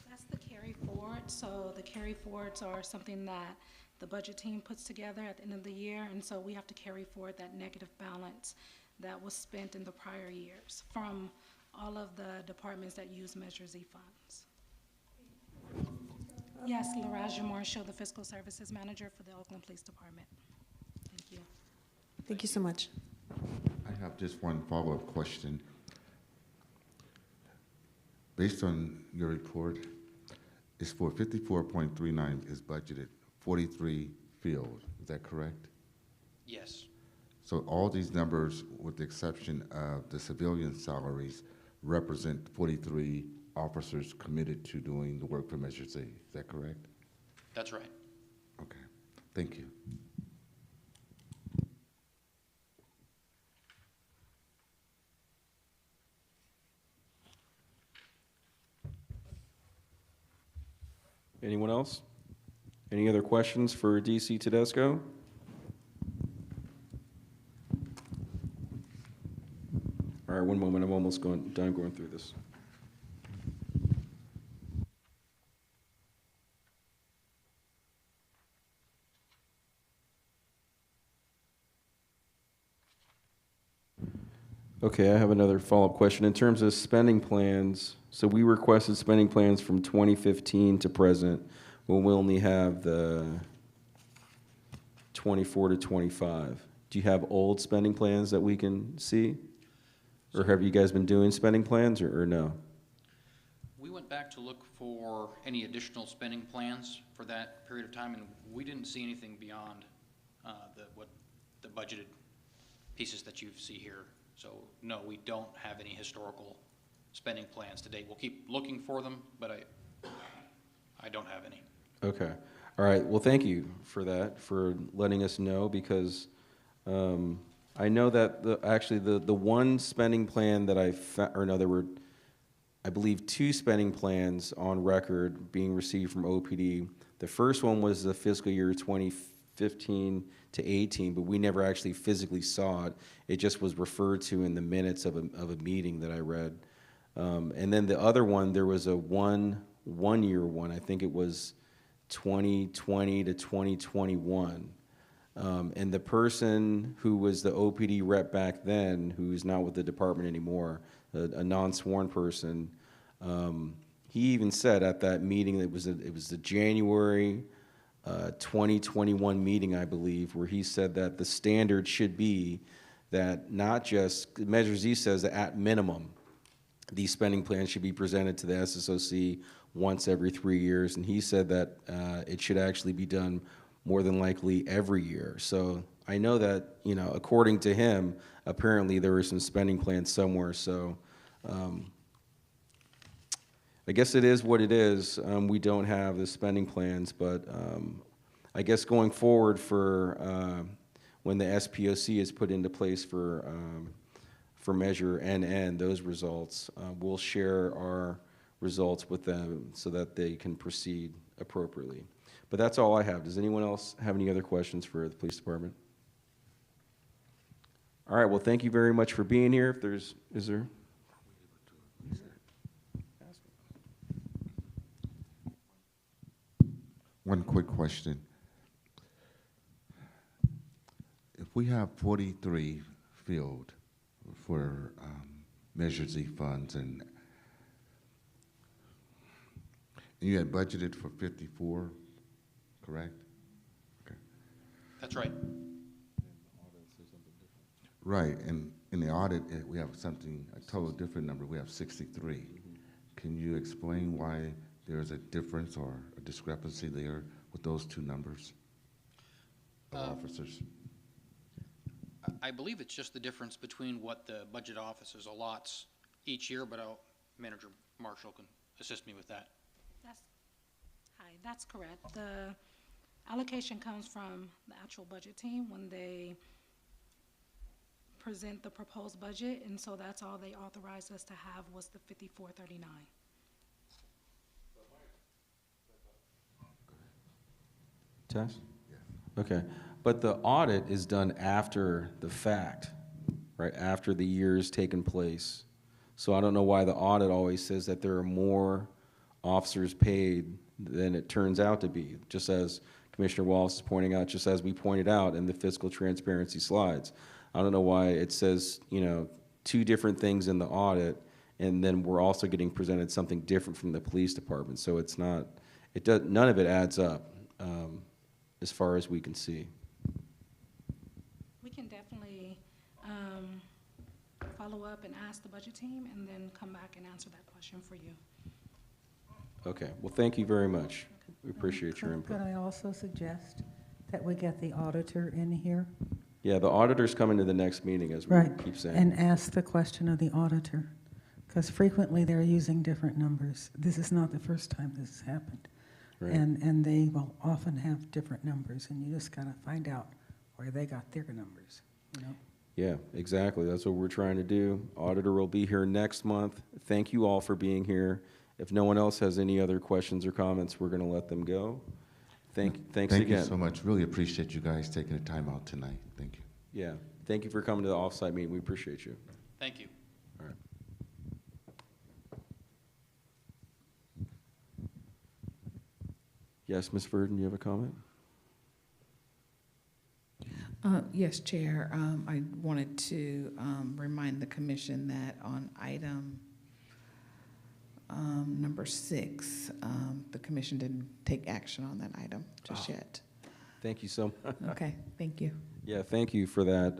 That's the carry forward. So the carry forwards are something that the budget team puts together at the end of the year, and so we have to carry forward that negative balance that was spent in the prior years from all of the departments that use Measure Z funds. Yes, Laraja Marshall, the Fiscal Services Manager for the Oakland Police Department. Thank you. Thank you so much. I have just one follow-up question. Based on your report, it's for 54.39 is budgeted, 43 filled. Is that correct? Yes. So all these numbers, with the exception of the civilian salaries, represent 43 officers committed to doing the work for Measure Z. Is that correct? That's right. Okay. Thank you. Anyone else? Any other questions for DC Tedesco? All right, one moment. I'm almost done going through this. Okay, I have another follow-up question. In terms of spending plans, so we requested spending plans from 2015 to present, when we only have the 24 to 25. Do you have old spending plans that we can see? Or have you guys been doing spending plans, or no? We went back to look for any additional spending plans for that period of time, and we didn't see anything beyond the budgeted pieces that you see here. So no, we don't have any historical spending plans to date. We'll keep looking for them, but I don't have any. Okay. All right. Well, thank you for that, for letting us know, because I know that the one spending plan that there were, I believe, 2 spending plans on record being received from OPD. The first one was the fiscal year 2015 to 18, but we never actually physically saw it. It just was referred to in the minutes of a meeting that I read. And then the other one, there was a one-year one. I think it was 2020 to 2021. And the person who was the OPD rep back then, who is not with the department anymore, a non-sworn person, he even said at that meeting, it was the January 2021 meeting, I believe, where he said that the standard should be that not just, Measure Z says that at minimum, these spending plans should be presented to the SSOC once every 3 years, and he said that it should actually be done more than likely every year. So I know that, according to him, apparently there were some spending plans somewhere. So I guess it is what it is. We don't have the spending plans, but I guess going forward for when the SPOC is put into place for Measure NN, those results, we'll share our results with them so that they can proceed appropriately. But that's all I have. Does anyone else have any other questions for the police department? All right, well, thank you very much for being here. Is there? One quick question. If we have 43 filled for Measure Z funds, and And you had budgeted for 54, correct? Okay. That's right. Right, and in the audit, we have something, a total different number. We have 63. Can you explain why there's a difference or a discrepancy there with those two numbers of officers? I believe it's just the difference between what the budget offices allots each year, but Manager Marshall can assist me with that. That's correct. The allocation comes from the actual budget team when they present the proposed budget, and so that's all they authorized us to have was the 5439. Tess? Okay, but the audit is done after the fact, right, after the year's taken place. So I don't know why the audit always says that there are more officers paid than it turns out to be, just as Commissioner Wallace is pointing out, just as we pointed out in the fiscal transparency slides. I don't know why it says, you know, two different things in the audit, and then we're also getting presented something different from the police department. So it's not, none of it adds up. As far as we can see. We can definitely follow up and ask the budget team and then come back and answer that question for you. Okay, well, thank you very much. We appreciate your input. Could I also suggest that we get the auditor in here? Yeah, the auditor's coming to the next meeting, as we Right, keep saying. and ask the question of the auditor, because frequently they're using different numbers. This is not the first time this has happened. Right. And they will often have different numbers, and you just got to find out where they got their numbers, you know? Yeah, exactly. That's what we're trying to do. Auditor will be here next month. Thank you all for being here. If no one else has any other questions or comments, we're going to let them go. Thanks again. Thank you so much. Really appreciate you guys taking the time out tonight. Thank you. Yeah, thank you for coming to the offsite meeting. We appreciate you. Thank you. All right. Yes, Ms. Verdon, you have a comment? Yes, Chair. I wanted to remind the commission that on item number 6, the commission didn't take action on that item just yet. Thank you so much. Okay, thank you. Yeah, thank you for that.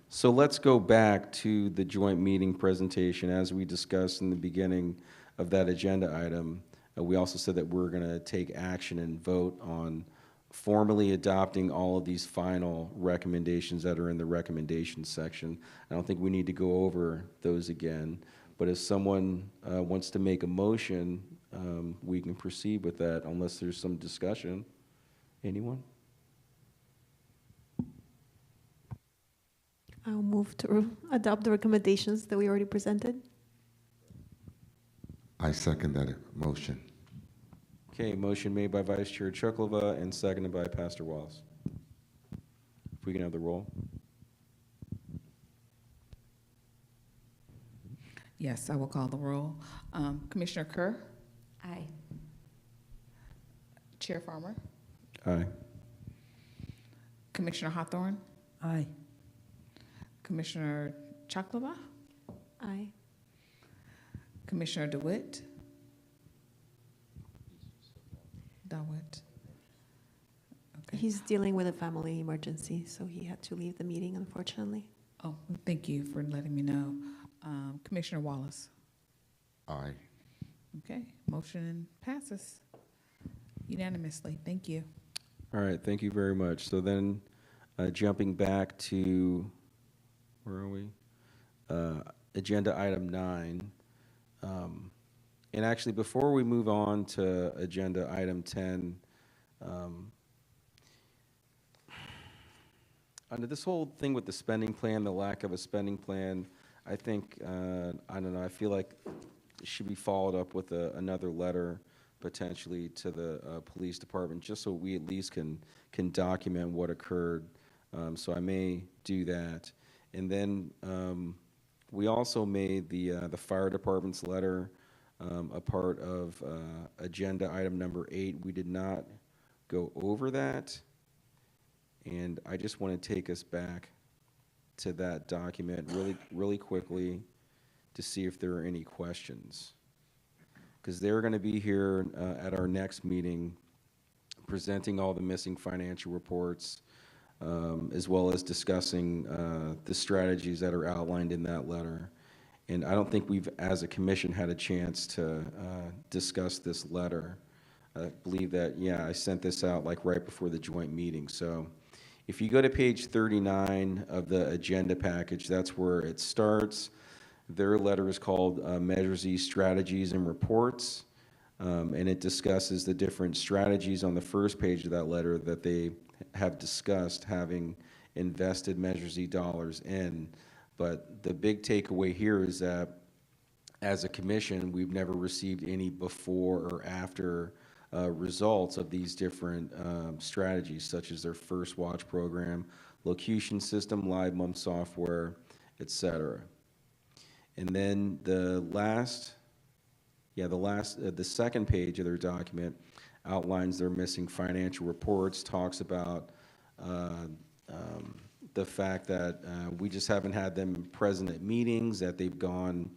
So let's go back to the joint meeting presentation. As we discussed in the beginning of that agenda item, we also said that we're going to take action and vote on formally adopting all of these final recommendations that are in the recommendations section. I don't think we need to go over those again, but if someone wants to make a motion, we can proceed with that unless there's some discussion. Anyone? I'll move to adopt the recommendations that we already presented. I second that motion. Okay, motion made by Vice Chair Chuklova and seconded by Pastor Wallace. If we can have the roll. Yes, I will call the roll. Commissioner Kerr? Aye. Chair Farmer? Aye. Commissioner Hawthorne? Aye. Commissioner Chaklava? Aye. Commissioner DeWitt? DeWitt. Okay. He's dealing with a family emergency, so he had to leave the meeting, unfortunately. Oh, thank you for letting me know. Commissioner Wallace? Aye. Okay, motion passes unanimously. Thank you. All right, thank you very much. So then, jumping back to, where are we? Agenda item 9. And actually, before we move on to agenda item 10, under this whole thing with the spending plan, the lack of a spending plan, I think, I don't know, I feel like it should be followed up with another letter potentially to the police department, just so we at least can document what occurred. So I may do that. And then we also made the fire department's letter a part of agenda item number 8. We did not go over that. And I just want to take us back to that document really quickly to see if there are any questions. because they're going to be here at our next meeting presenting all the missing financial reports, as well as discussing the strategies that are outlined in that letter. And I don't think we've, as a commission, had a chance to discuss this letter. I believe that, yeah, I sent this out like right before the joint meeting. So if you go to page 39 of the agenda package, that's where it starts. Their letter is called Measures E Strategies and Reports, and it discusses the different strategies on the first page of that letter that they have discussed having invested Measures E dollars in. But the big takeaway here is that as a commission, we've never received any before or after results of these different strategies, such as their first watch program, locution system, live month software, etc. And then the second page of their document outlines their missing financial reports, talks about the fact that we just haven't had them present at meetings, that they've gone,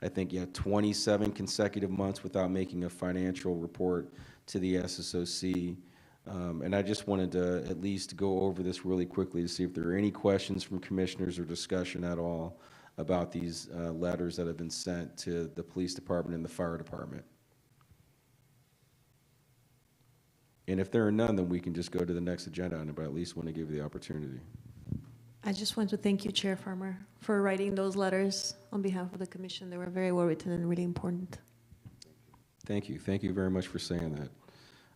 I think, 27 consecutive months without making a financial report to the SSOC. And I just wanted to at least go over this really quickly to see if there are any questions from commissioners or discussion at all about these letters that have been sent to the police department and the fire department. And if there are none, then we can just go to the next agenda item, but I at least want to give you the opportunity. I just want to thank you, Chair Farmer, for writing those letters on behalf of the commission. They were very well written and really important. Thank you. Thank you very much for saying that.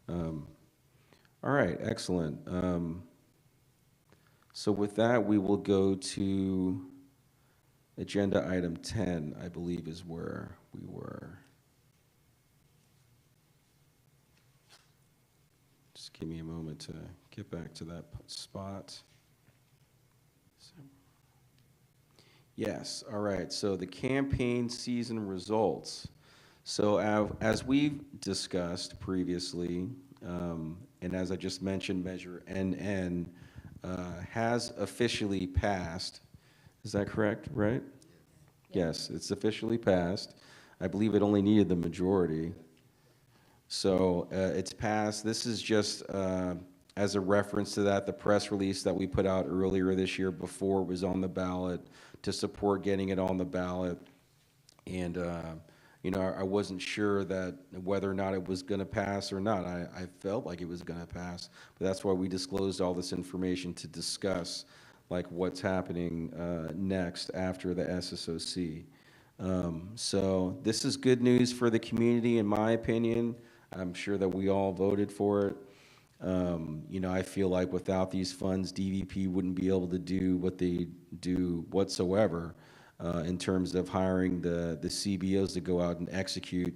All right, excellent. So with that, we will go to agenda item 10, I believe is where we were. Just give me a moment to get back to that spot. Yes, all right, so the campaign season results. So as we've discussed previously, and as I just mentioned, Measure NN has officially passed. Is that correct, right? Yes, it's officially passed. I believe it only needed the majority. So it's passed. This is just as a reference to that, the press release that we put out earlier this year before it was on the ballot to support getting it on the ballot. And, you know, I wasn't sure that whether or not it was going to pass or not. I felt like it was going to pass, but that's why we disclosed all this information to discuss like what's happening next after the SSOC. So this is good news for the community, in my opinion. I'm sure that we all voted for it. You know, I feel like without these funds, DVP wouldn't be able to do what they do whatsoever in terms of hiring the CBOs to go out and execute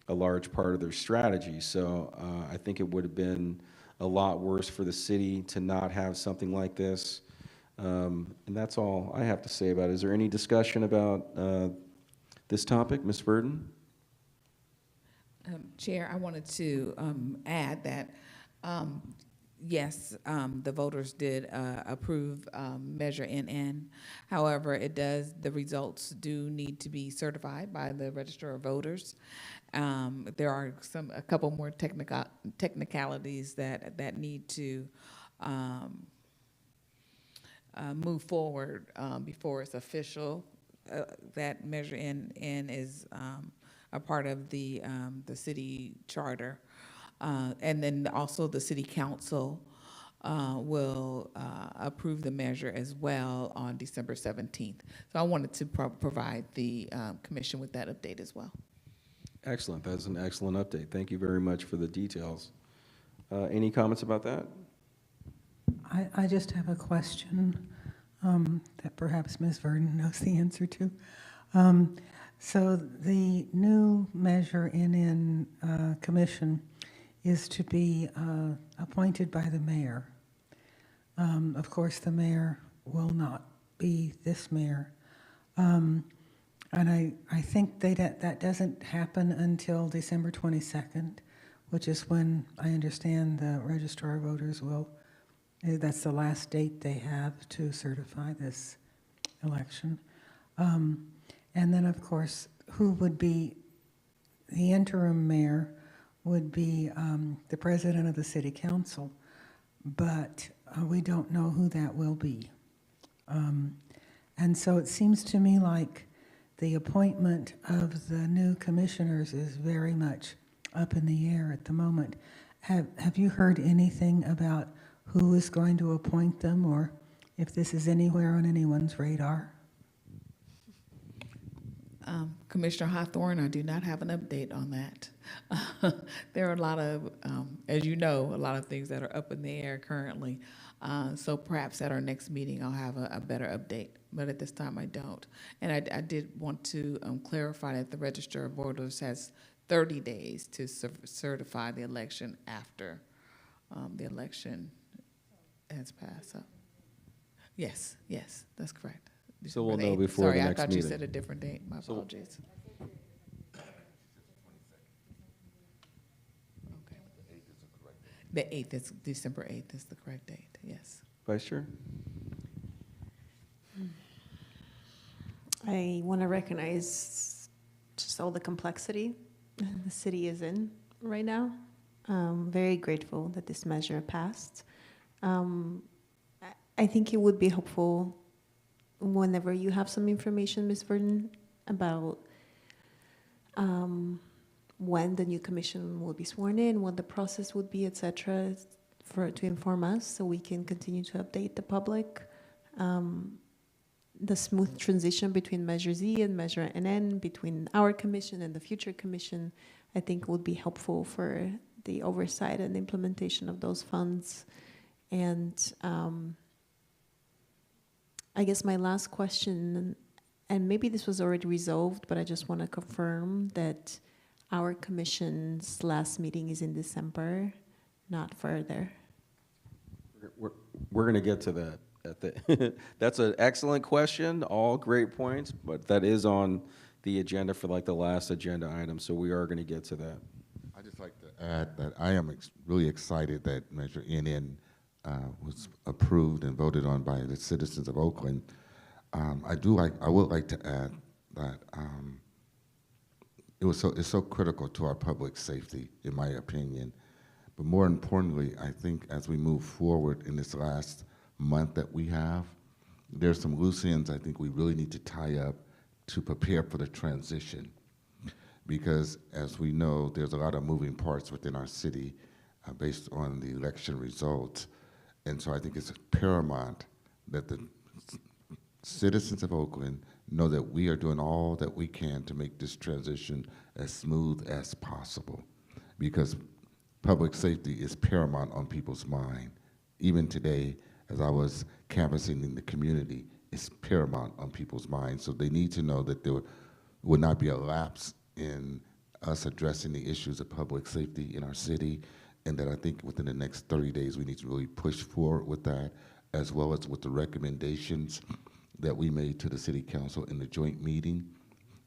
a large part of their strategy. So I think it would have been a lot worse for the city to not have something like this. And that's all I have to say about it. Is there any discussion about this topic? Ms. Burden? Chair, I wanted to add that, yes, the voters did approve Measure NN. However, the results do need to be certified by the Register of Voters. There are a couple more technicalities that need to move forward before it's official. That Measure NN is a part of the city charter. And then also the city council will approve the measure as well on December 17th. So I wanted to provide the commission with that update as well. Excellent. That's an excellent update. Thank you very much for the details. Any comments about that? I just have a question that perhaps Ms. Verdon knows the answer to. So the new Measure NN commission is to be appointed by the mayor. Of course, the mayor will not be this mayor. And I think that doesn't happen until December 22nd, which is when I understand the registrar of voters will, that's the last date they have to certify this election. And then, of course, who would be the interim mayor would be the president of the city council, but we don't know who that will be. And so it seems to me like the appointment of the new commissioners is very much up in the air at the moment. Have you heard anything about who is going to appoint them, or if this is anywhere on anyone's radar? Commissioner Hawthorne, I do not have an update on that. There are a lot of, as you know, a lot of things that are up in the air currently. So perhaps at our next meeting, I'll have a better update, but at this time I don't. And I did want to clarify that the Register of Voters has 30 days to certify the election after the election has passed. So, yes, that's correct. So we'll December know the 8th. before the Sorry, next I thought meeting. you said a different date. My So- apologies. Okay. The 8th is December 8th is the correct date. Yes. Vice Chair? I want to recognize just all the complexity the city is in right now. Very grateful that this measure passed. I think it would be helpful whenever you have some information, Ms. Verdon, about when the new commission will be sworn in, what the process would be, et cetera, to inform us so we can continue to update the public. The smooth transition between Measure Z and Measure NN, between our commission and the future commission, I think would be helpful for the oversight and implementation of those funds. And I guess my last question, and maybe this was already resolved, but I just want to confirm that our commission's last meeting is in December, not further. We're going to get to that. That's an excellent question, all great points, but that is on the agenda for like the last agenda item, so we are going to get to that. I'd just like to add that I am really excited that Measure NN was approved and voted on by the citizens of Oakland. I would like to add that it's so critical to our public safety, in my opinion. But more importantly, I think as we move forward in this last month that we have, there's some loose ends I think we really need to tie up to prepare for the transition. Because as we know, there's a lot of moving parts within our city based on the election results. And so I think it's paramount that the citizens of Oakland know that we are doing all that we can to make this transition as smooth as possible. Because public safety is paramount on people's mind. Even today, as I was canvassing in the community, it's paramount on people's minds. So they need to know that there would not be a lapse in us addressing the issues of public safety in our city, and that I think within the next 30 days we need to really push forward with that, as well as with the recommendations that we made to the City Council in the joint meeting,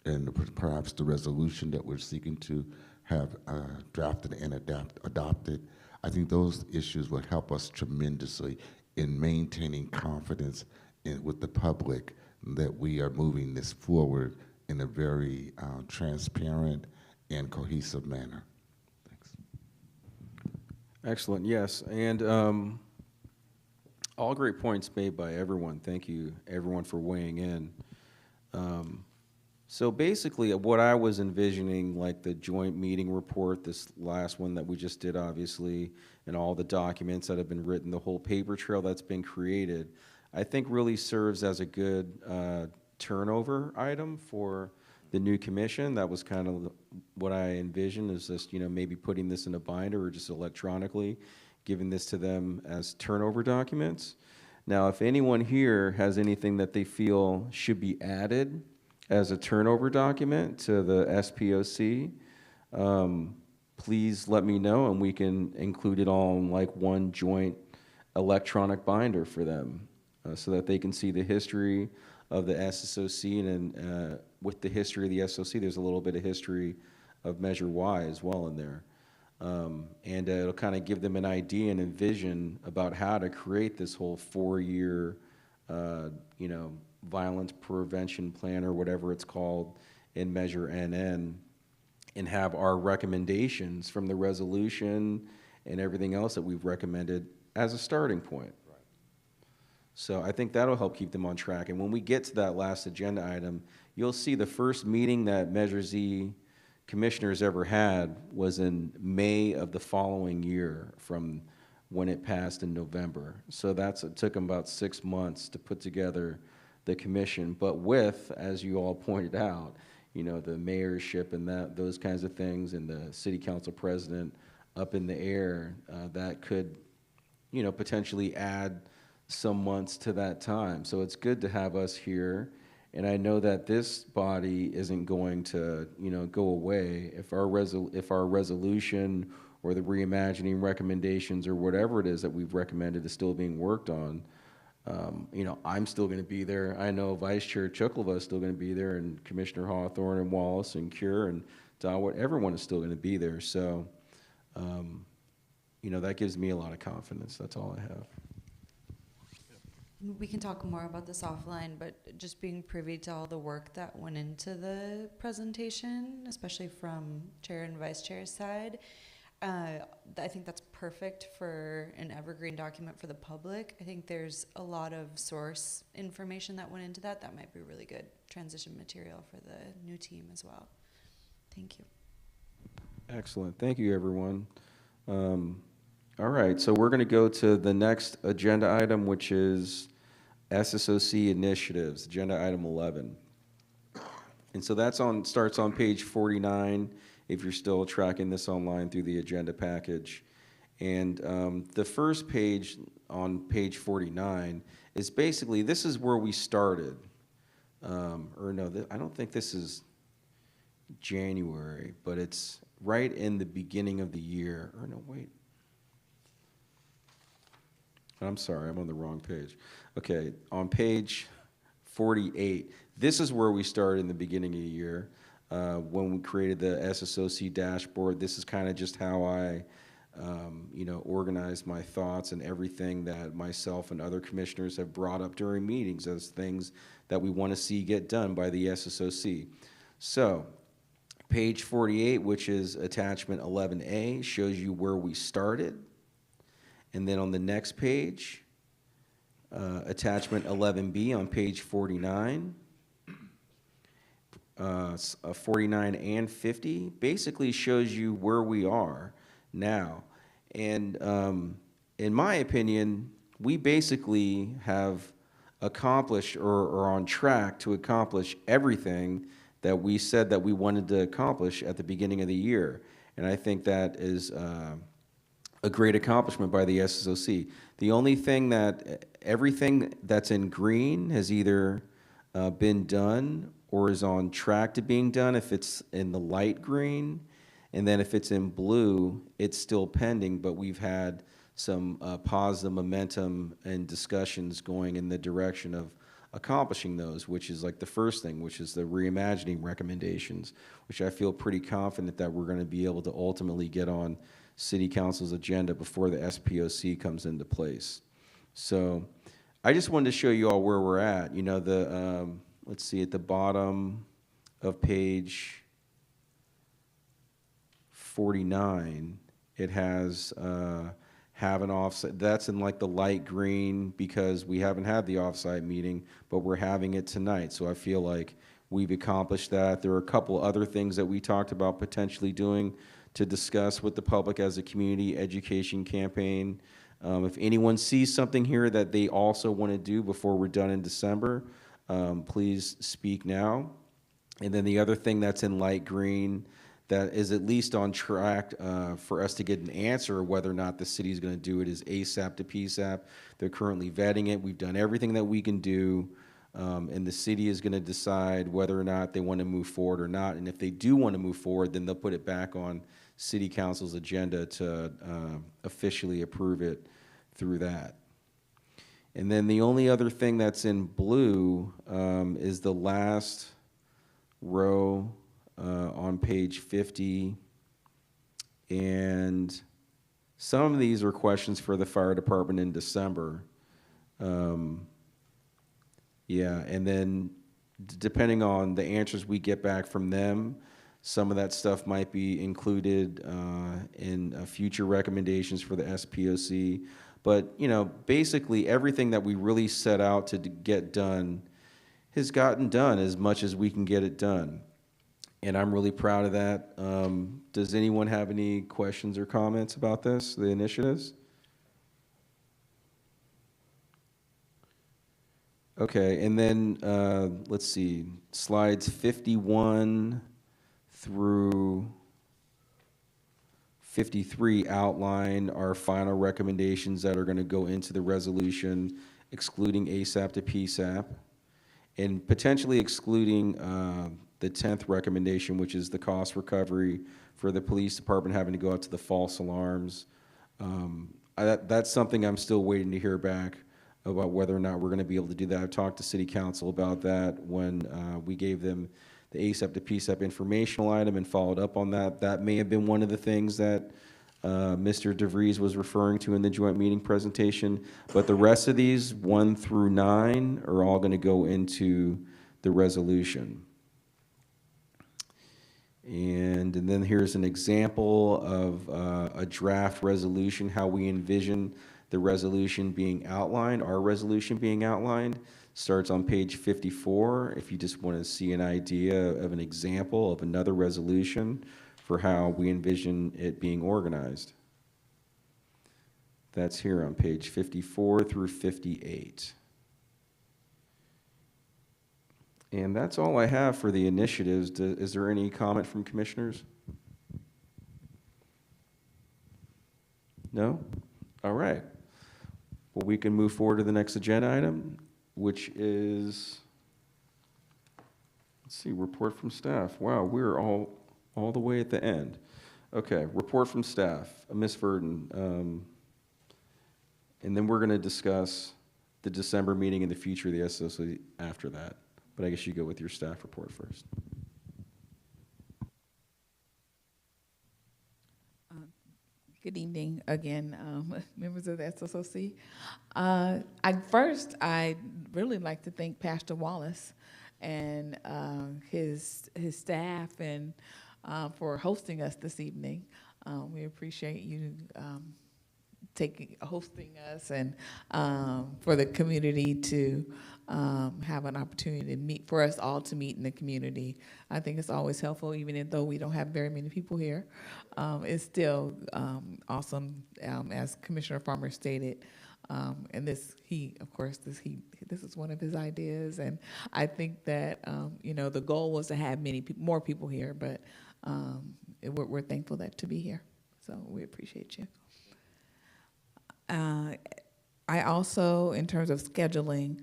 and perhaps the resolution that we're seeking to have drafted and adopted. I think those issues will help us tremendously in maintaining confidence with the public that we are moving this forward in a very transparent and cohesive manner. Thanks. Excellent, yes. And all great points made by everyone. Thank you, everyone, for weighing in. So basically, what I was envisioning, like the joint meeting report, this last one that we just did, obviously, and all the documents that have been written, the whole paper trail that's been created, I think really serves as a good turnover item for the new commission. That was kind of what I envisioned, is just, maybe putting this in a binder or just electronically giving this to them as turnover documents. Now, if anyone here has anything that they feel should be added as a turnover document to the SPOC, please let me know, and we can include it all in like one joint electronic binder for them, so that they can see the history of the SSOC, and with the history of the SOC, there's a little bit of history of Measure Y as well in there. And it'll kind of give them an idea and a vision about how to create this whole 4-year, violence prevention plan, or whatever it's called, in Measure NN. and have our recommendations from the resolution and everything else that we've recommended as a starting point. So I think that'll help keep them on track. And when we get to that last agenda item, you'll see the first meeting that Measure Z commissioners ever had was in May of the following year from when it passed in November. So it took them about 6 months to put together the commission. But with, as you all pointed out, the mayorship and those kinds of things and the city council president up in the air, that could, potentially add some months to that time. So it's good to have us here. And I know that this body isn't going to, go away. If our resolution or the reimagining recommendations or whatever it is that we've recommended is still being worked on, I'm still going to be there. I know Vice Chair Chuklova is still going to be there, and Commissioner Hawthorne and Wallace and Cure and Dawit, everyone is still going to be there. So, that gives me a lot of confidence. That's all I have. We can talk more about this offline, but just being privy to all the work that went into the presentation, especially from chair and vice chair's side, I think that's perfect for an evergreen document for the public. I think there's a lot of source information that went into that. That might be really good transition material for the new team as well. Thank you. Excellent. Thank you, everyone. All right, so we're going to go to the next agenda item, which is SSOC initiatives, agenda item 11. And so starts on page 49, if you're still tracking this online through the agenda package. And the first page on page 49 is basically, this is where we started. I don't think this is January, but it's right in the beginning of the year. I'm sorry, I'm on the wrong page. Okay, on page 48, this is where we started in the beginning of the year when we created the SSOC dashboard. This is kind of just how I, organized my thoughts and everything that myself and other commissioners have brought up during meetings as things that we want to see get done by the SSOC. So, page 48, which is attachment 11A, shows you where we started. And then on the next page, attachment 11B on page 49, 49 and 50 basically shows you where we are now. And in my opinion, we basically have accomplished or are on track to accomplish everything that we said that we wanted to accomplish at the beginning of the year. And I think that is a great accomplishment by the SSOC. The only thing everything that's in green has either been done or is on track to being done if it's in the light green. And then if it's in blue, it's still pending, but we've had some positive momentum and discussions going in the direction of accomplishing those, which is like the first thing, which is the reimagining recommendations, which I feel pretty confident that we're going to be able to ultimately get on City Council's agenda before the SPOC comes into place. So I just wanted to show you all where we're at. Let's see, at the bottom of page 49, it has have an offsite. That's in like the light green because we haven't had the offsite meeting, but we're having it tonight. So I feel like we've accomplished that. There are a couple other things that we talked about potentially doing to discuss with the public as a community education campaign. If anyone sees something here that they also want to do before we're done in December, please speak now. And then the other thing that's in light green that is at least on track for us to get an answer whether or not the city is going to do it is ASAP to PSAP. They're currently vetting it. We've done everything that we can do, and the city is going to decide whether or not they want to move forward or not. And if they do want to move forward, then they'll put it back on City Council's agenda to officially approve it through that. And then the only other thing that's in blue is the last row on page 50. And some of these are questions for the fire department in December. Yeah, and then depending on the answers we get back from them, Some of that stuff might be included in future recommendations for the SPOC. But, you know, basically everything that we really set out to get done has gotten done as much as we can get it done. And I'm really proud of that. Does anyone have any questions or comments about this, the initiatives? Okay, and then let's see, slides 51 through 53 outline our final recommendations that are going to go into the resolution, excluding ASAP to PSAP, and potentially excluding the 10th recommendation, which is the cost recovery for the police department having to go out to the false alarms. That's something I'm still waiting to hear back about whether or not we're going to be able to do that. I've talked to City Council about that when we gave them the ASAP to PSAP informational item and followed up on that. That may have been one of the things that Mr. DeVries was referring to in the joint meeting presentation. But the rest of these, 1 through 9, are all going to go into the resolution. And then here's an example of a draft resolution, how we envision the resolution being outlined, our resolution being outlined. Starts on page 54, if you just want to see an idea of an example of another resolution for how we envision it being organized. That's here on page 54 through 58. And that's all I have for the initiatives. Is there any comment from commissioners? No? All right. Well, we can move forward to the next agenda item, which is, let's see, report from staff. Wow, we're all the way at the end. Okay, report from staff. Ms. Verdon. And then we're going to discuss the December meeting and the future of the SOC after that. But I guess you go with your staff report first. Good evening again, members of the SSOC. I'd really like to thank Pastor Wallace and his staff and for hosting us this evening. We appreciate you hosting us and for the community to have an opportunity to meet, for us all to meet in the community. I think it's always helpful, even though we don't have very many people here. It's still awesome, as Commissioner Farmer stated. And this is one of his ideas, and I think that the goal was to have more people here, but we're thankful to be here. So we appreciate you. I also, in terms of scheduling,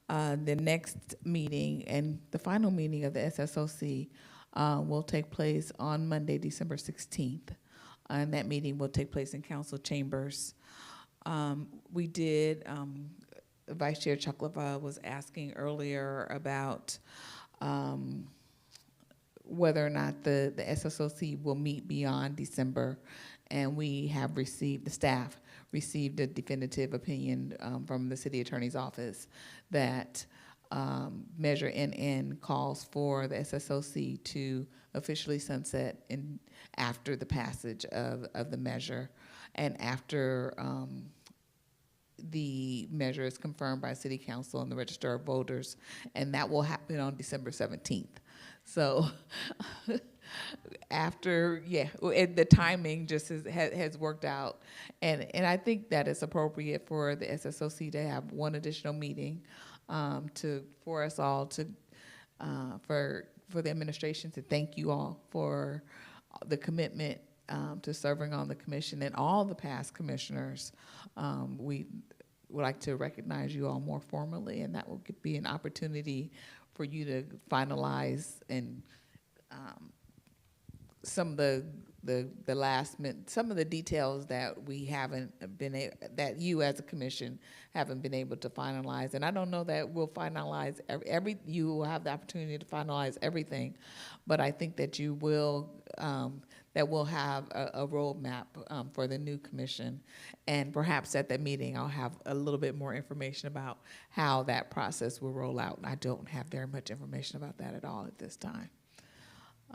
the next meeting and the final meeting of the SSOC will take place on Monday, December 16th. And that meeting will take place in council chambers. We did, Vice Chair Chuklova was asking earlier about whether or not the SSOC will meet beyond December. And we have received, the staff received a definitive opinion from the city attorney's office that Measure NN calls for the SSOC to officially sunset after the passage of the measure and after the measure is confirmed by City Council and the Register of Voters, and that will happen on December 17th. So the timing just has worked out, and I think that it's appropriate for the SSOC to have one additional meeting for us all to for the administration to thank you all for the commitment to serving on the commission and all the past commissioners. We would like to recognize you all more formally, and that will be an opportunity for you to finalize and some of the some of the details that we haven't been that you as a commission haven't been able to finalize. And I don't know that we'll finalize you will have the opportunity to finalize everything, but I think that you will that we'll have a roadmap for the new commission, and perhaps at that meeting I'll have a little bit more information about how that process will roll out. I don't have very much information about that at all at this time.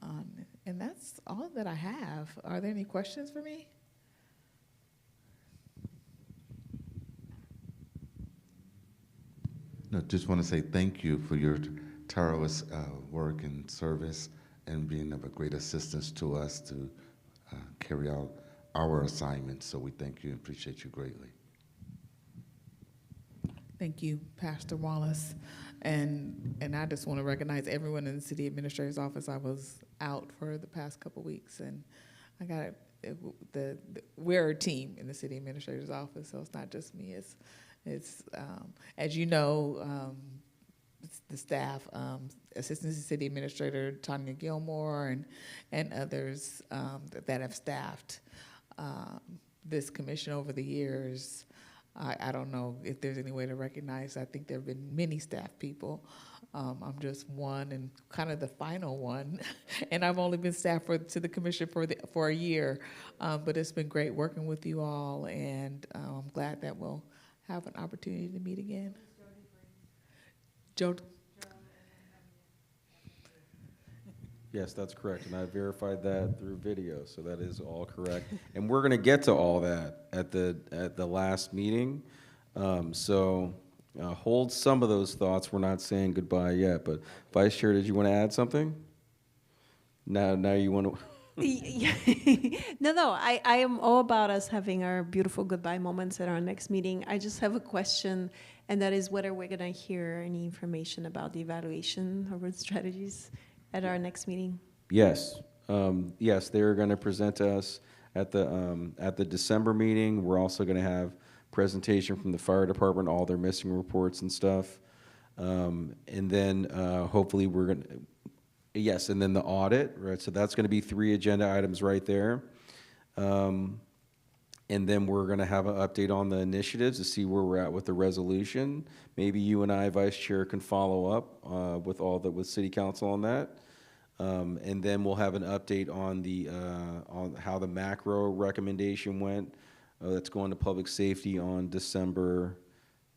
And that's all that I have. Are there any questions for me? No, just want to say thank you for your tireless work and service and being of a great assistance to us to carry out our assignments. So we thank you and appreciate you greatly. Thank you, Pastor Wallace. And I just want to recognize everyone in the city administrator's office. I was out for the past couple weeks, and I got we're a team in the city administrator's office, so it's not just me. It's as you know, it's the staff, Assistant City Administrator Tanya Gilmore and others that have staffed this commission over the years. I don't know if there's any way to recognize. I think there have been many staff people. I'm just one and kind of the final one, and I've only been staff to the commission for a year. But it's been great working with you all, and I'm glad that we'll have an opportunity to meet again. Joe. Yes, that's correct, and I verified that through video, so that is all correct. And we're going to get to all that at the last meeting. Hold some of those thoughts. We're not saying goodbye yet, but Vice Chair, did you want to add something? Now you want to. No, I am all about us having our beautiful goodbye moments at our next meeting. I just have a question, and that is whether we're going to hear any information about the evaluation of our strategies at our next meeting. Yes, yes, they're going to present to us at the December meeting. We're also going to have presentation from the fire department, all their missing reports and stuff, and then hopefully we're going to. Yes, and then the audit, right? So that's going to be 3 agenda items right there. And then we're going to have an update on the initiatives to see where we're at with the resolution. Maybe you and I, Vice Chair, can follow up with City Council on that. And then we'll have an update on how the macro recommendation went. That's going to public safety on December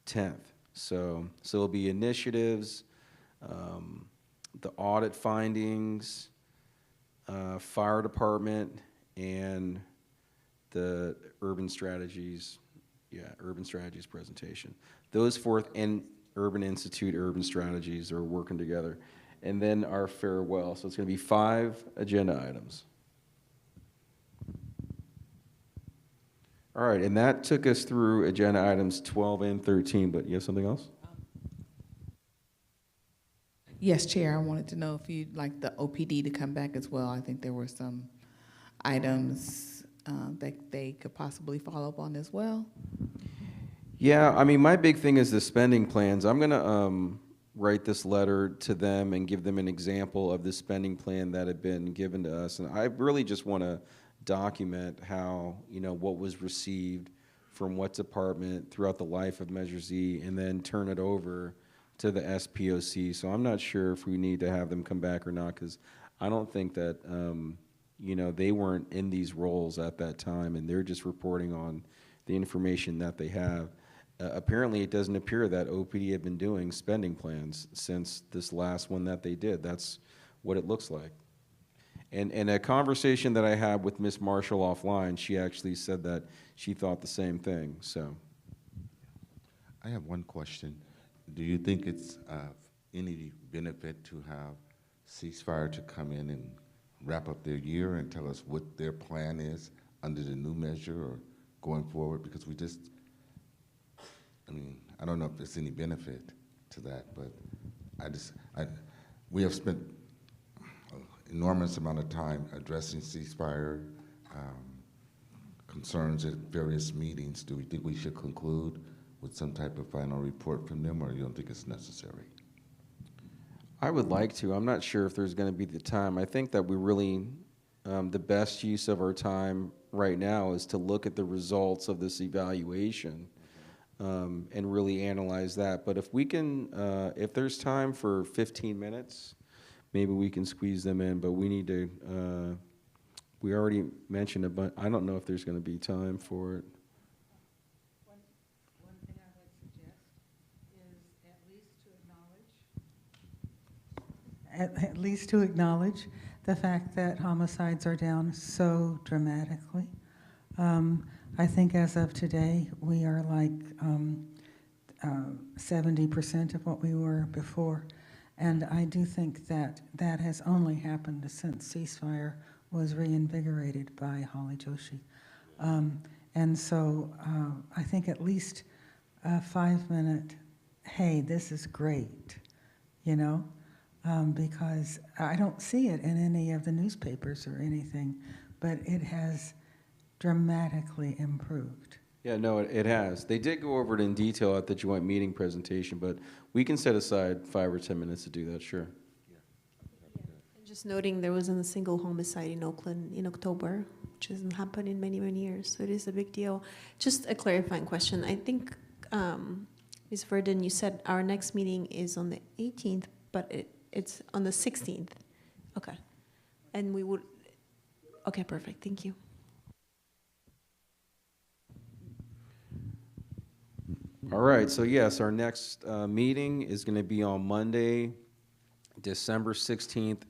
10th. So it'll be initiatives, the audit findings, fire department, and the urban strategies presentation. Those 4 and Urban Institute urban strategies are working together. And then our farewell. So it's going to be 5 agenda items. All right, and that took us through agenda items 12 and 13, but you have something else? Yes, Chair, I wanted to know if you'd like the OPD to come back as well. I think there were some items that they could possibly follow up on as well. Yeah, I mean, my big thing is the spending plans. I'm going to write this letter to them and give them an example of the spending plan that had been given to us. And I really just want to document how, what was received from what department throughout the life of Measure Z, and then turn it over to the SPOC. So I'm not sure if we need to have them come back or not, because I don't think that, they weren't in these roles at that time, and they're just reporting on the information that they have. Apparently, it doesn't appear that OPD had been doing spending plans since this last one that they did. That's what it looks like. And a conversation that I had with Ms. Marshall offline, she actually said that she thought the same thing. So, I have one question. Do you think it's of any benefit to have Ceasefire to come in and wrap up their year and tell us what their plan is under the new measure or going forward? Because I don't know if there's any benefit to that, but we have spent an enormous amount of time addressing Ceasefire concerns at various meetings. Do we think we should conclude with some type of final report from them, or you don't think it's necessary? I would like to. I'm not sure if there's going to be the time. I think that we really, the best use of our time right now is to look at the results of this evaluation and really analyze that. But if we can, if there's time for 15 minutes, maybe we can squeeze them in, but we need to, we already mentioned it, but I don't know if there's going to be time for it. One thing I would suggest is at least to acknowledge the fact that homicides are down so dramatically. I think as of today, we are like 70% of what we were before. And I do think that that has only happened since ceasefire was reinvigorated by Holly Joshi. And so I think at least a 5-minute, hey, this is great, you know, because I don't see it in any of the newspapers or anything, but it has dramatically improved. Yeah, no, it has. They did go over it in detail at the joint meeting presentation, but we can set aside 5 or 10 minutes to do that, sure. And just noting there wasn't a single homicide in Oakland in October, which hasn't happened in many, many years. So it is a big deal. Just a clarifying question. I think, Ms. Verdon, you said our next meeting is on the 18th, but it's on the 16th. Okay. And we would, okay, perfect. Thank you. All right, so yes, our next meeting is going to be on Monday, December 16th